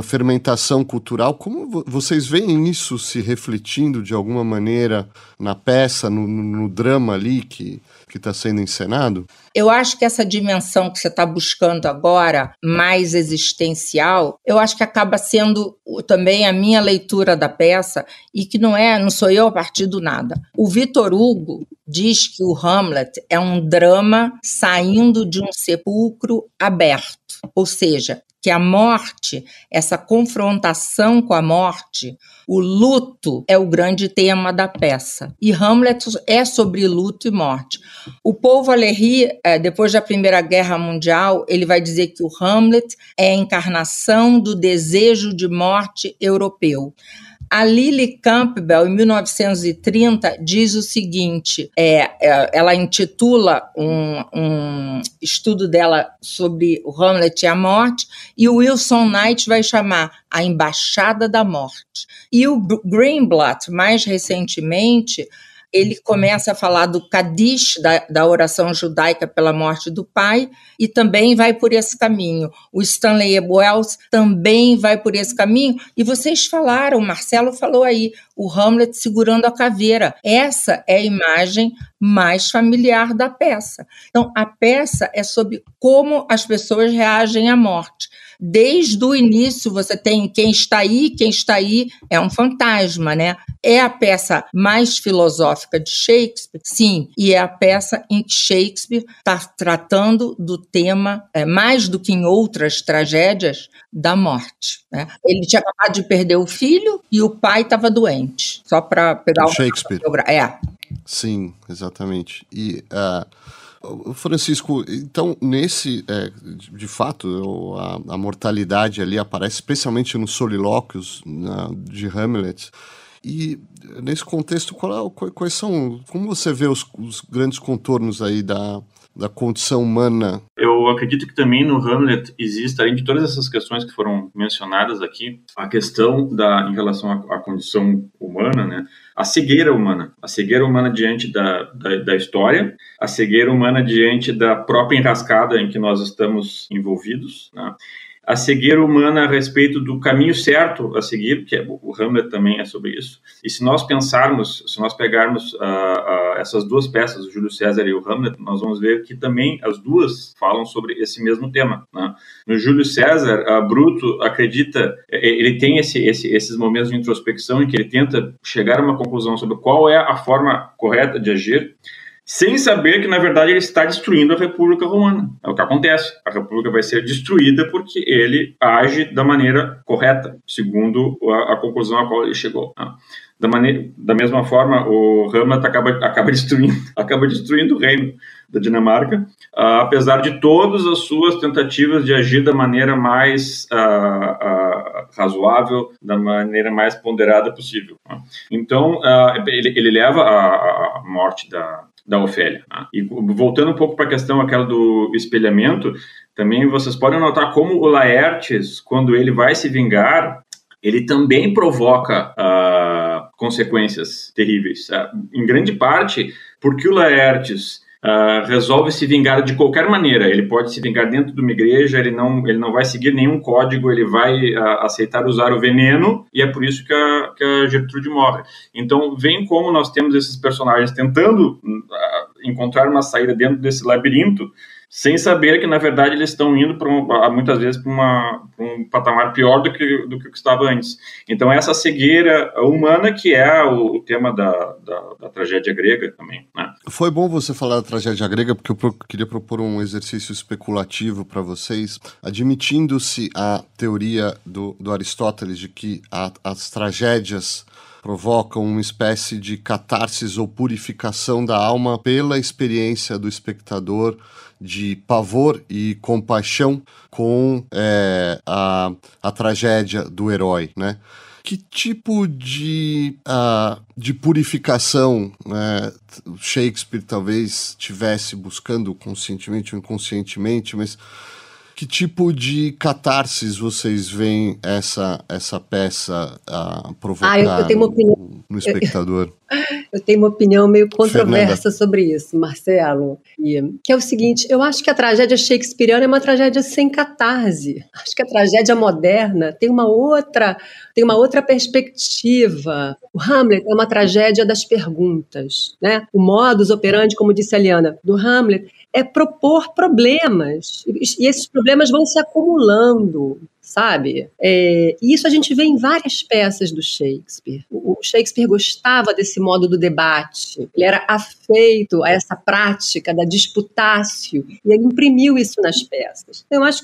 fermentação cultural. Como vocês veem isso se refletindo de alguma maneira na peça, no drama ali que está sendo encenado? Eu acho que essa dimensão que você está buscando agora, mais existencial, eu acho que acaba sendo também a minha leitura da peça, e que não sou eu a partir do nada. O Victor Hugo diz que o Hamlet é um drama saindo de um sepulcro aberto, ou seja, que a morte, essa confrontação com a morte, o luto é o grande tema da peça. E Hamlet é sobre luto e morte. O Paul Valéry, depois da Primeira Guerra Mundial, ele vai dizer que o Hamlet é a encarnação do desejo de morte europeu. A Lily Campbell, em 1930, diz o seguinte, ela intitula um estudo dela sobre o Hamlet e a morte, e o Wilson Knight vai chamar A Embaixada da Morte. E o Greenblatt, mais recentemente, ele começa a falar do Kadish, da oração judaica pela morte do pai, e também vai por esse caminho. O Stanley Wells também vai por esse caminho. E vocês falaram, o Marcelo falou aí, o Hamlet segurando a caveira. Essa é a imagem mais familiar da peça. Então, a peça é sobre como as pessoas reagem à morte. Desde o início você tem quem está aí é um fantasma, né? É a peça mais filosófica de Shakespeare? Sim, e é a peça em que Shakespeare está tratando do tema, mais do que em outras tragédias, da morte, né? Ele tinha acabado de perder o filho e o pai estava doente, só para pegar Shakespeare. Sim, exatamente. E Francisco, então de fato, a mortalidade ali aparece especialmente nos solilóquios de Hamlet. E nesse contexto, quais são, como você vê os grandes contornos aí da condição humana? Eu acredito que também no Hamlet existe, além de todas essas questões que foram mencionadas aqui, a questão em relação à condição humana, né? A cegueira humana diante da história, a cegueira humana diante da própria enrascada em que nós estamos envolvidos, né? A cegueira humana a respeito do caminho certo a seguir, que o Hamlet também é sobre isso. E se nós pegarmos essas duas peças, o Júlio César e o Hamlet, nós vamos ver que também as duas falam sobre esse mesmo tema, né? No Júlio César, Bruto acredita, ele tem esses momentos de introspecção em que ele tenta chegar a uma conclusão sobre qual é a forma correta de agir, sem saber que, na verdade, ele está destruindo a República Romana. É o que acontece. A República vai ser destruída porque ele age da maneira correta, segundo a conclusão a qual ele chegou. Da mesma forma, o Hamlet acaba destruindo o reino da Dinamarca, apesar de todas as suas tentativas de agir da maneira mais razoável, da maneira mais ponderada possível. Então, ele leva a morte da Ofélia. E voltando um pouco para a questão aquela do espelhamento, também vocês podem notar como o Laertes, quando ele vai se vingar, ele também provoca consequências terríveis. Em grande parte, porque o Laertes resolve se vingar de qualquer maneira. Ele pode se vingar dentro de uma igreja, ele não vai seguir nenhum código, ele vai aceitar usar o veneno, e é por isso que a Gertrude morre. Então, vem como nós temos esses personagens tentando encontrar uma saída dentro desse labirinto, sem saber que, na verdade, eles estão indo muitas vezes para um patamar pior do que estava antes. Então, essa cegueira humana que é o tema da tragédia grega também, né? Foi bom você falar da tragédia grega, porque eu queria propor um exercício especulativo para vocês, admitindo-se a teoria do Aristóteles de que as tragédias provocam uma espécie de catarsis ou purificação da alma pela experiência do espectador de pavor e compaixão com a tragédia do herói, né? Que tipo de purificação, né, Shakespeare talvez estivesse buscando conscientemente ou inconscientemente, mas que tipo de catarsis vocês veem essa peça provocar eu tenho uma opinião no espectador? Eu tenho uma opinião meio controversa sobre isso, Marcelo, que é o seguinte: eu acho que a tragédia shakespeariana é uma tragédia sem catarse. Acho que a tragédia moderna tem uma outra perspectiva. O Hamlet é uma tragédia das perguntas, né? O modus operandi, como disse a Liana, do Hamlet é propor problemas, e esses problemas vão se acumulando, sabe? Isso a gente vê em várias peças do Shakespeare. O Shakespeare gostava desse modo do debate, ele era afeito a essa prática da disputácio, e ele imprimiu isso nas peças. Então, eu acho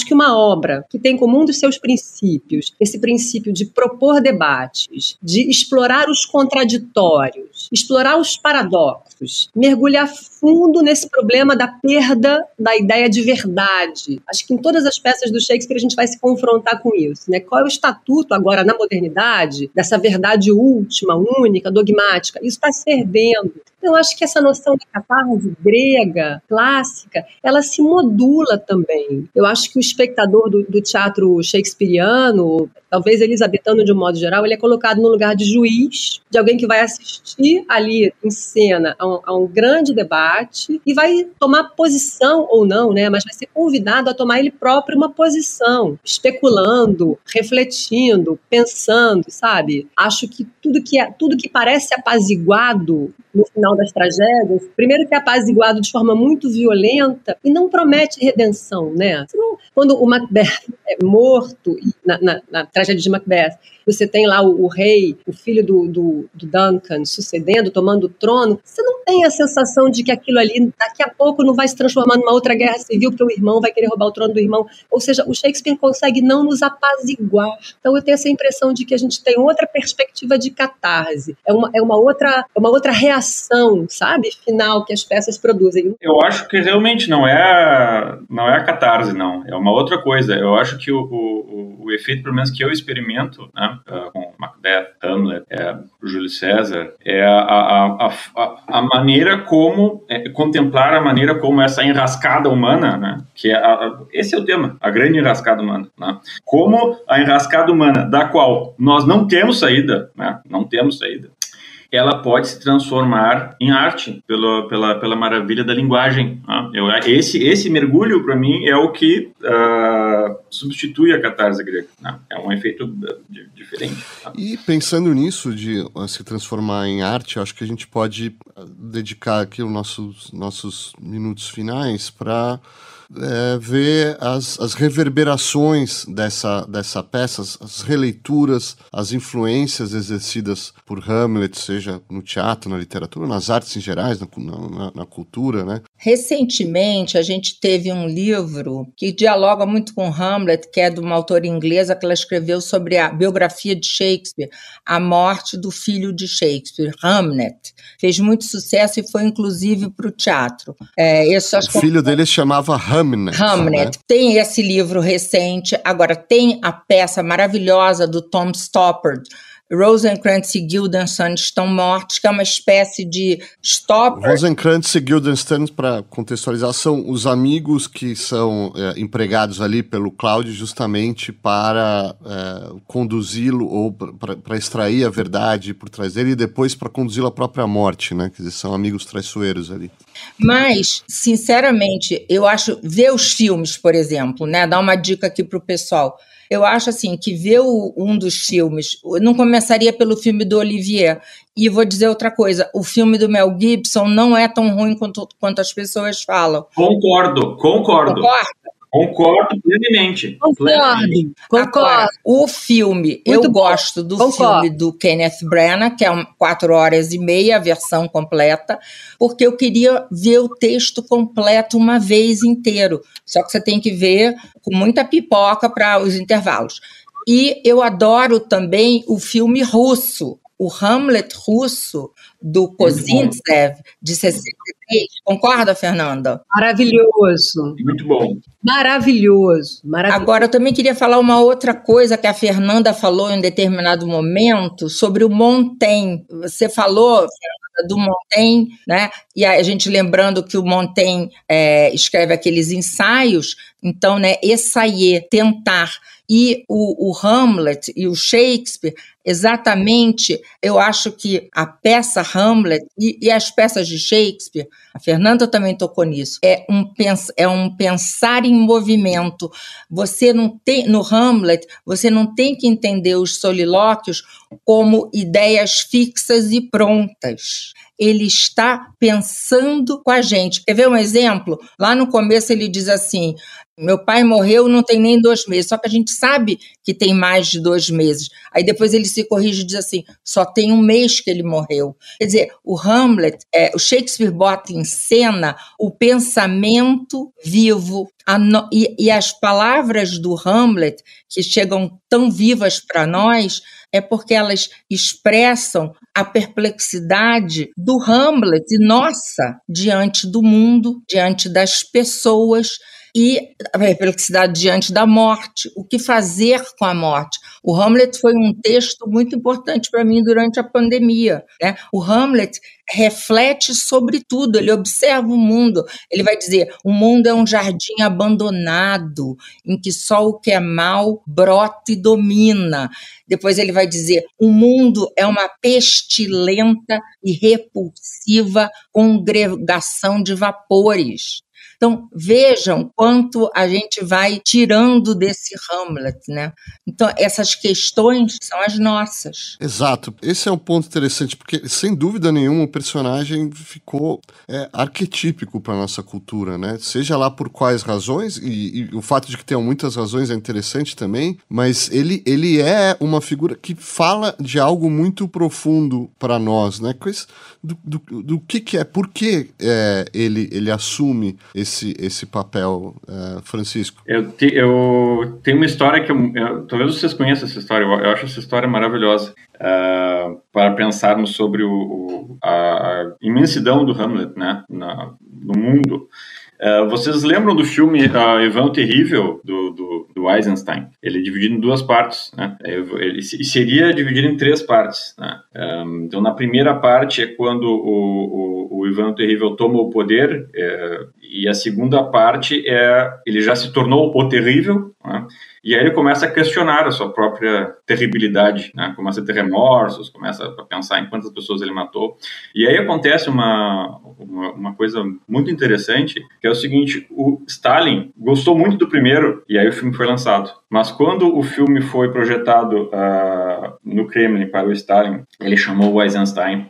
que uma obra que tem como um dos seus princípios esse princípio de propor debates, de explorar os contraditórios, explorar os paradoxos, mergulhar fundo nesse problema da perda da ideia de verdade. Acho que em todas as peças do Shakespeare a gente vai vai se confrontar com isso, né? Qual é o estatuto agora na modernidade dessa verdade última, única, dogmática? Isso está se perdendo. Eu acho que essa noção de catarse grega, clássica, ela se modula também. Eu acho que o espectador do teatro shakespeariano, talvez elizabetano de um modo geral, ele é colocado no lugar de juiz, de alguém que vai assistir ali em cena a um grande debate e vai tomar posição ou não, né? Mas vai ser convidado a tomar ele próprio uma posição, especulando, refletindo, pensando, sabe? Acho que tudo que parece apaziguado no final das tragédias, primeiro que é apaziguado de forma muito violenta e não promete redenção, né? Quando o Macbeth é morto, na tragédia de Macbeth, você tem lá o rei, o filho do Duncan sucedendo, tomando o trono, você não tem a sensação de que aquilo ali daqui a pouco não vai se transformar numa outra guerra civil porque o irmão vai querer roubar o trono do irmão. Ou seja, o Shakespeare consegue não nos apaziguar. Então eu tenho essa impressão de que a gente tem outra perspectiva de catarse, é uma outra reação, sabe, final que as peças produzem. Eu acho que realmente não é a catarse, não. É uma outra coisa. Eu acho que o efeito, pelo menos que eu experimento, né, com Macbeth, Hamlet, Júlio César, é a maneira como contemplar a maneira como essa enrascada humana, né, que esse é o tema, a grande enrascada humana, né, como a enrascada humana, da qual nós não temos saída, né, ela pode se transformar em arte pela maravilha da linguagem. Né? Esse mergulho, para mim, é o que substitui a catarse grega. Né? É um efeito diferente. Tá? E pensando nisso, de se transformar em arte, acho que a gente pode dedicar aqui os nossos minutos finais para ver as reverberações dessa peça, as releituras, as influências exercidas por Hamlet, seja no teatro, na literatura, nas artes em gerais, na cultura, né? Recentemente, a gente teve um livro que dialoga muito com Hamlet, que é de uma autora inglesa que ela escreveu sobre a biografia de Shakespeare, a morte do filho de Shakespeare, Hamlet. Fez muito sucesso e foi, inclusive, para o teatro. O filho dele se chamava Hamlet. Né? Tem esse livro recente, agora tem a peça maravilhosa do Tom Stoppard, Rosencrantz e Guildenstern estão mortos, que é uma espécie de Stoppard. Rosencrantz e Guildenstern, para contextualizar, são os amigos que são empregados ali pelo Cláudio justamente para conduzi-lo ou para extrair a verdade por trás dele e depois para conduzi-lo à própria morte, né? Quer dizer, são amigos traiçoeiros ali. Mas, sinceramente, eu acho, ver os filmes, por exemplo, né? Dar uma dica aqui para o pessoal. Eu acho assim que ver um dos filmes, eu não começaria pelo filme do Olivier, e vou dizer outra coisa, o filme do Mel Gibson não é tão ruim quanto as pessoas falam. Concordo. Concordo plenamente. Concordo. O filme, muito eu bom. Gosto do filme do Kenneth Branagh, que é 4h30, a versão completa, porque eu queria ver o texto completo uma vez inteiro. Só que você tem que ver com muita pipoca para os intervalos. E eu adoro também o filme russo, o Hamlet russo, do Kozintsev, de 63. Concorda, Fernanda? Maravilhoso. Muito bom. Maravilhoso. Agora, eu também queria falar uma outra coisa que a Fernanda falou em determinado momento sobre o Montaigne. Você falou, Fernanda, do Montaigne, né? E a gente lembrando que o Montaigne escreve aqueles ensaios, então, né, essayer, tentar. E o Hamlet e o Shakespeare, exatamente, eu acho que a peça Hamlet e as peças de Shakespeare, a Fernanda também tocou nisso, é um pensar em movimento. Você não tem, no Hamlet, você não tem que entender os solilóquios como ideias fixas e prontas. Ele está pensando com a gente. Quer ver um exemplo? Lá no começo ele diz assim, meu pai morreu não tem nem 2 meses, só que a gente sabe que tem mais de 2 meses. Aí depois ele se corrige e diz assim, só tem 1 mês que ele morreu. Quer dizer, o Hamlet, o Shakespeare bota em cena o pensamento vivo e as palavras do Hamlet, que chegam tão vivas para nós, é porque elas expressam a perplexidade do Hamlet e nossa, diante do mundo, diante das pessoas. e a perplexidade diante da morte, o que fazer com a morte. O Hamlet foi um texto muito importante para mim durante a pandemia, né? O Hamlet reflete sobre tudo, ele observa o mundo, ele vai dizer, o mundo é um jardim abandonado, em que só o que é mal brota e domina. Depois ele vai dizer, o mundo é uma pestilenta e repulsiva congregação de vapores. Então, vejam quanto a gente vai tirando desse Hamlet, né? Então, essas questões são as nossas. Exato. Esse é um ponto interessante, porque, sem dúvida nenhuma, o personagem ficou arquetípico para a nossa cultura, né? Seja lá por quais razões, e o fato de que tenham muitas razões é interessante também, mas ele é uma figura que fala de algo muito profundo para nós, né? Do que é, por que ele assume esse papel, Francisco? Eu tenho uma história que talvez vocês conheçam essa história, eu acho essa história maravilhosa, para pensarmos sobre a imensidão do Hamlet, né, no mundo. Vocês lembram do filme Ivan o Terrível, do Eisenstein? Ele é dividido em 2 partes, né? Ele seria dividido em 3 partes, né? Então, na primeira parte é quando o Ivan o Terrível toma o poder, e a segunda parte ele já se tornou o terrível, né? E aí ele começa a questionar a sua própria terribilidade, né? Começa a ter remorsos, começa a pensar em quantas pessoas ele matou. E aí acontece uma coisa muito interessante, que é o seguinte, o Stalin gostou muito do primeiro, e aí o filme foi lançado. Mas quando o filme foi projetado no Kremlin para o Stalin, ele chamou o Eisenstein.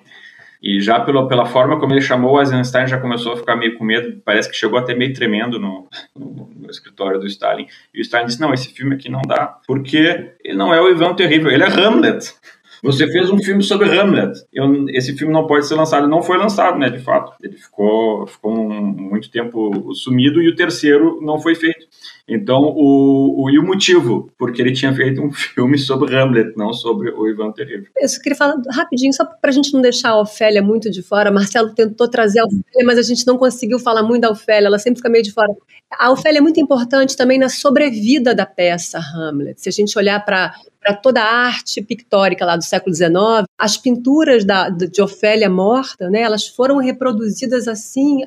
E já pela forma como ele chamou o Eisenstein, já começou a ficar meio com medo, parece que chegou até meio tremendo no escritório do Stalin. E o Stalin disse, não, esse filme aqui não dá, porque ele não é o Ivan o Terrível, ele é Hamlet. Você fez um filme sobre Hamlet. Esse filme não pode ser lançado. Não foi lançado, né, de fato. Ele ficou muito tempo sumido e o terceiro não foi feito. Então, e o motivo? Porque ele tinha feito um filme sobre Hamlet, não sobre o Ivan o Terrível. Eu só queria falar rapidinho, só para a gente não deixar a Ofélia muito de fora. Marcelo tentou trazer a Ofélia, mas a gente não conseguiu falar muito da Ofélia, ela sempre fica meio de fora. A Ofélia é muito importante também na sobrevida da peça Hamlet. Se a gente olhar para toda a arte pictórica lá do século XIX, as pinturas de Ofélia morta, né, elas foram reproduzidas assim,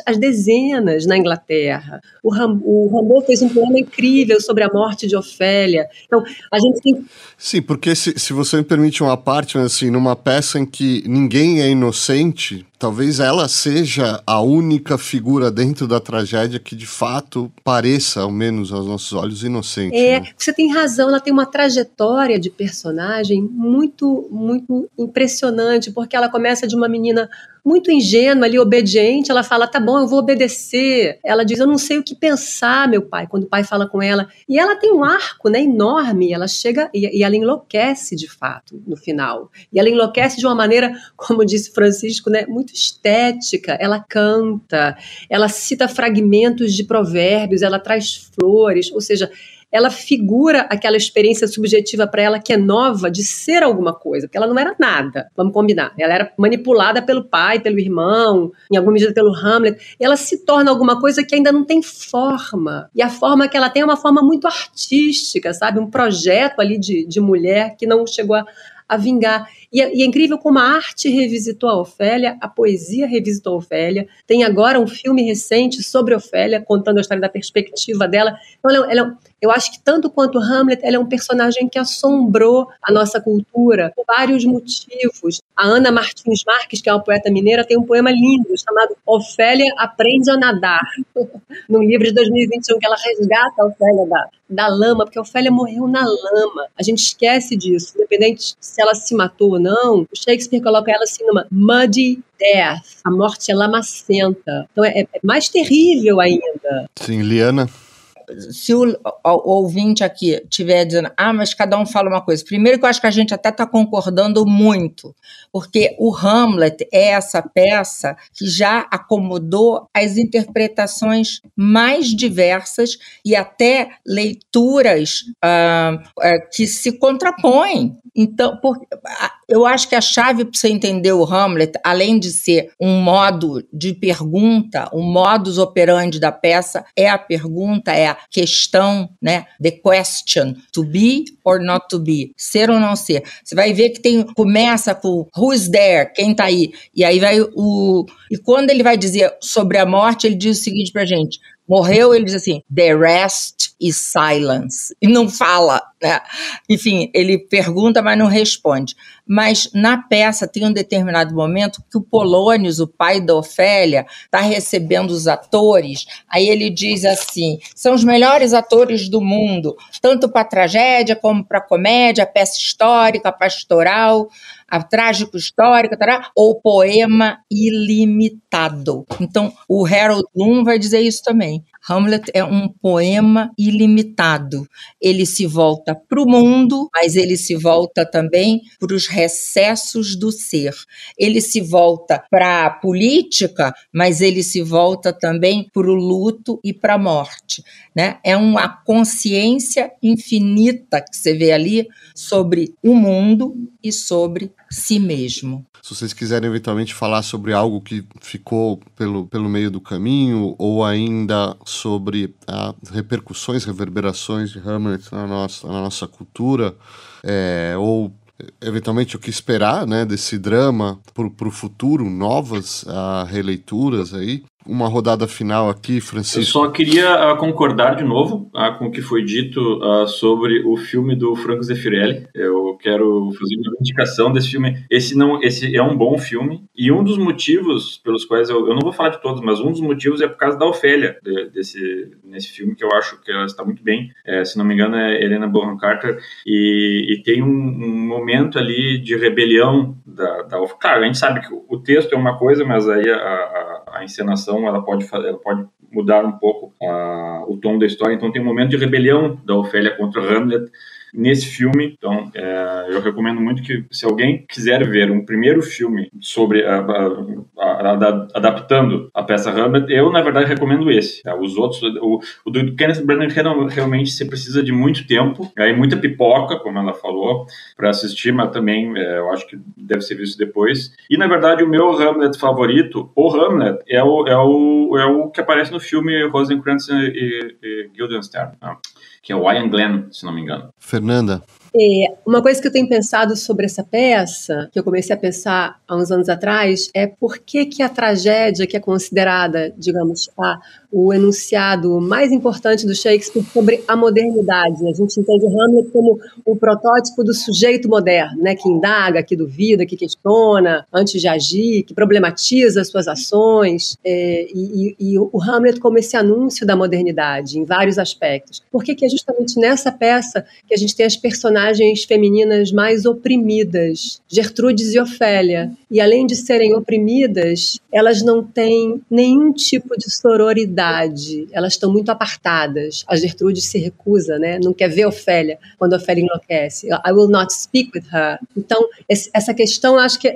as dezenas na Inglaterra. O Rimbaud fez um poema incrível sobre a morte de Ofélia. Então, a gente tem... Sim, porque se você me permite uma parte, mas assim, numa peça em que ninguém é inocente, talvez ela seja a única figura dentro da tragédia que de fato pareça, ao menos aos nossos olhos, inocente. Né? Você tem razão, ela tem uma trajetória de personagem muito, muito impressionante, porque ela começa de uma menina muito ingênua ali, obediente, ela fala, tá bom, eu vou obedecer. Ela diz, eu não sei o que pensar, meu pai, quando o pai fala com ela. E ela tem um arco, né, enorme, ela chega e ela enlouquece de fato no final. E ela enlouquece de uma maneira, como disse Francisco, né, muito estética. Ela canta, ela cita fragmentos de provérbios, ela traz flores, ou seja, ela figura aquela experiência subjetiva para ela que é nova de ser alguma coisa, porque ela não era nada, vamos combinar. Ela era manipulada pelo pai, pelo irmão, em alguma medida pelo Hamlet. Ela se torna alguma coisa que ainda não tem forma. E a forma que ela tem é uma forma muito artística, sabe? Um projeto ali de mulher que não chegou a vingar. E é incrível como a arte revisitou a Ofélia, a poesia revisitou a Ofélia. Tem agora um filme recente sobre a Ofélia, contando a história da perspectiva dela. Então, eu acho que tanto quanto Hamlet, ela é um personagem que assombrou a nossa cultura por vários motivos. A Ana Martins Marques, que é uma poeta mineira, tem um poema lindo chamado Ofélia Aprende a Nadar, num livro de 2021, que ela resgata a Ofélia da lama, porque a Ofélia morreu na lama. A gente esquece disso, independente se ela se matou ou não. O Shakespeare coloca ela assim numa muddy death, a morte é lamacenta. Então é mais terrível ainda. Sim, Liana? Se o ouvinte aqui estiver dizendo, mas cada um fala uma coisa. Primeiro que eu acho que a gente até está concordando muito, porque o Hamlet é essa peça que já acomodou as interpretações mais diversas e até leituras que se contrapõem. Então, eu acho que a chave para você entender o Hamlet, além de ser um modo de pergunta, um modus operandi da peça, é a pergunta, é a questão, né? The question, to be or not to be, ser ou não ser. Você vai ver que começa com who's there, quem tá aí, e aí vai e quando ele vai dizer sobre a morte, ele diz o seguinte pra gente: morreu, ele diz assim, the rest is silence. E não fala, né? Enfim, ele pergunta, mas não responde. Mas na peça tem um determinado momento que o Polônios, o pai da Ofélia, está recebendo os atores, aí ele diz assim, são os melhores atores do mundo, tanto para tragédia como para comédia, peça histórica, pastoral, a trágico-histórica, ou poema ilimitado. Então, o Harold Bloom vai dizer isso também. Hamlet é um poema ilimitado. Ele se volta para o mundo, mas ele se volta também para os recessos do ser. Ele se volta para a política, mas ele se volta também para o luto e para a morte, né? É uma consciência infinita que você vê ali sobre o mundo e sobre si mesmo. Se vocês quiserem eventualmente falar sobre algo que ficou pelo meio do caminho, ou ainda sobre as repercussões, reverberações de Hamlet na nossa cultura, ou eventualmente o que esperar, né, desse drama para o futuro, novas releituras aí. Uma rodada final aqui, Francisco. Eu só queria concordar de novo com o que foi dito sobre o filme do Franco Zeffirelli. Eu quero fazer uma indicação desse filme. Esse é um bom filme, e um dos motivos pelos quais eu não vou falar de todos, mas um dos motivos é por causa da Ofélia nesse filme, que eu acho que ela está muito bem. Se não me engano, é Helena Bonham Carter, e tem um momento ali de rebelião da Ofélia. Claro, a gente sabe que o texto é uma coisa, mas aí a encenação ela pode mudar um pouco o tom da história. Então tem um momento de rebelião da Ofélia contra Hamlet nesse filme. Então eu recomendo muito que, se alguém quiser ver um primeiro filme sobre adaptando a peça Hamlet, eu na verdade recomendo esse. Os outros, o do Kenneth Branagh, realmente você precisa de muito tempo, aí muita pipoca, como ela falou, para assistir, mas também eu acho que deve ser visto depois. E na verdade o meu Hamlet favorito, o Hamlet, é o que aparece no filme Rosencrantz e Guildenstern, que é o Ian Glenn, se não me engano. Fernanda? Uma coisa que eu tenho pensado sobre essa peça, que eu comecei a pensar há uns anos atrás, é por que a tragédia, que é considerada, digamos, o enunciado mais importante do Shakespeare sobre a modernidade. A gente entende Hamlet como o protótipo do sujeito moderno, né, que indaga, que duvida, que questiona antes de agir, que problematiza as suas ações, e o Hamlet como esse anúncio da modernidade, em vários aspectos. Por que é justamente nessa peça que a gente tem as personagens femininas mais oprimidas, Gertrudes e Ofélia, e além de serem oprimidas, elas não têm nenhum tipo de sororidade, elas estão muito apartadas. A Gertrude se recusa, né? Não quer ver Ofélia quando Ofélia enlouquece. I will not speak with her. Então, essa questão, acho que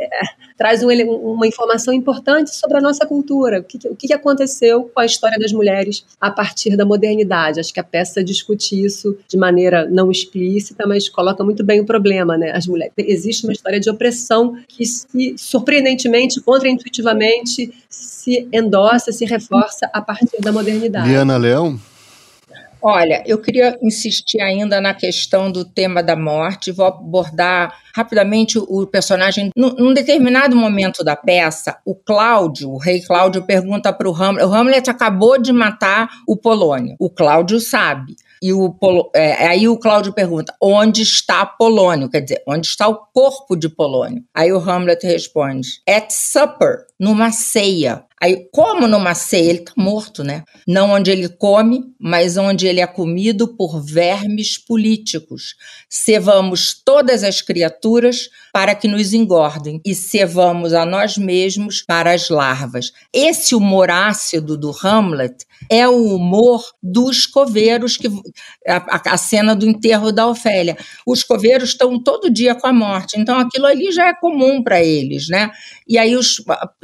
traz uma informação importante sobre a nossa cultura, o que aconteceu com a história das mulheres a partir da modernidade. Acho que a peça discute isso de maneira não explícita, mas coloca muito bem o problema, né? As mulheres, existe uma história de opressão que, surpreendentemente, contraintuitivamente, se endossa, se reforça a partir da modernidade. Liana Leão? Olha, eu queria insistir ainda na questão do tema da morte. Vou abordar rapidamente o personagem. Num determinado momento da peça, o rei Cláudio, pergunta para o Hamlet acabou de matar o Polônio. O Cláudio sabe. E aí o Cláudio pergunta, onde está Polônio? Quer dizer, onde está o corpo de Polônio? Aí o Hamlet responde, at supper, numa ceia. Aí, como numa ceia? Ele está morto, né? Não onde ele come, mas onde ele é comido por vermes políticos. Cevamos todas as criaturas para que nos engordem e cevamos a nós mesmos para as larvas. Esse humor ácido do Hamlet é o humor dos coveiros, a cena do enterro da Ofélia. Os coveiros estão todo dia com a morte, então aquilo ali já é comum para eles, né? E aí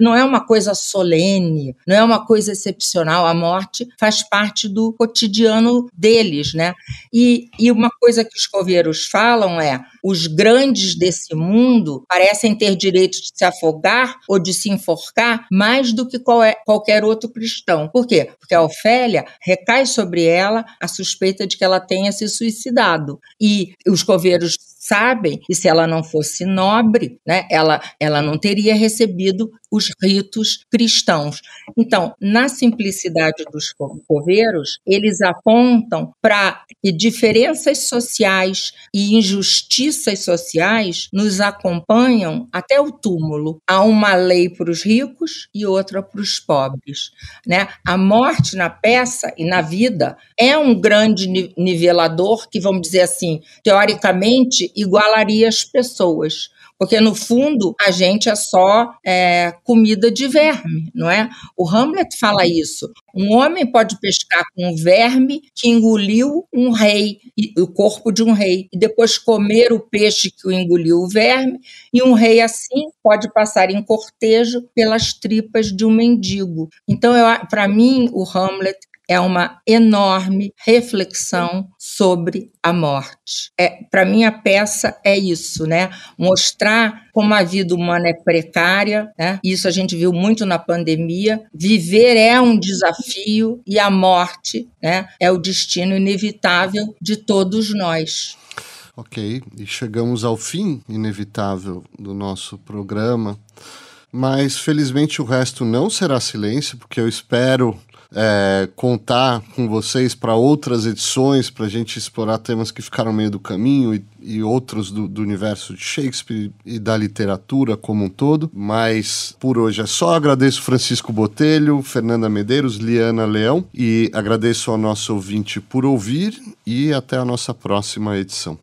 não é uma coisa solene, perene, não é uma coisa excepcional. A morte faz parte do cotidiano deles, né? E uma coisa que os coveiros falam é: os grandes desse mundo parecem ter direito de se afogar ou de se enforcar mais do que qualquer outro cristão. Por quê? Porque a Ofélia recai sobre ela a suspeita de que ela tenha se suicidado. E os coveiros sabem que se ela não fosse nobre, né, ela não teria recebido os ritos cristãos. Então, na simplicidade dos coveiros, eles apontam para que diferenças sociais e injustiças sociais nos acompanham até o túmulo. Há uma lei para os ricos e outra para os pobres, né? A morte na peça e na vida é um grande nivelador que, vamos dizer assim, teoricamente, igualaria as pessoas. Porque, no fundo, a gente é só comida de verme, não é? O Hamlet fala isso. Um homem pode pescar com um verme que engoliu um rei, o corpo de um rei, e depois comer o peixe que engoliu o verme, e um rei assim pode passar em cortejo pelas tripas de um mendigo. Então, para mim, o Hamlet é uma enorme reflexão sobre a morte. Para mim, a peça é isso, né? Mostrar como a vida humana é precária, né? Isso a gente viu muito na pandemia. Viver é um desafio e a morte, né, é o destino inevitável de todos nós. Ok, e chegamos ao fim inevitável do nosso programa, mas felizmente o resto não será silêncio, porque eu espero contar com vocês para outras edições, para a gente explorar temas que ficaram meio do caminho e outros do universo de Shakespeare e da literatura como um todo. Mas por hoje é só. Agradeço Francisco Botelho, Fernanda Medeiros, Liana Leão, e agradeço ao nosso ouvinte por ouvir, e até a nossa próxima edição.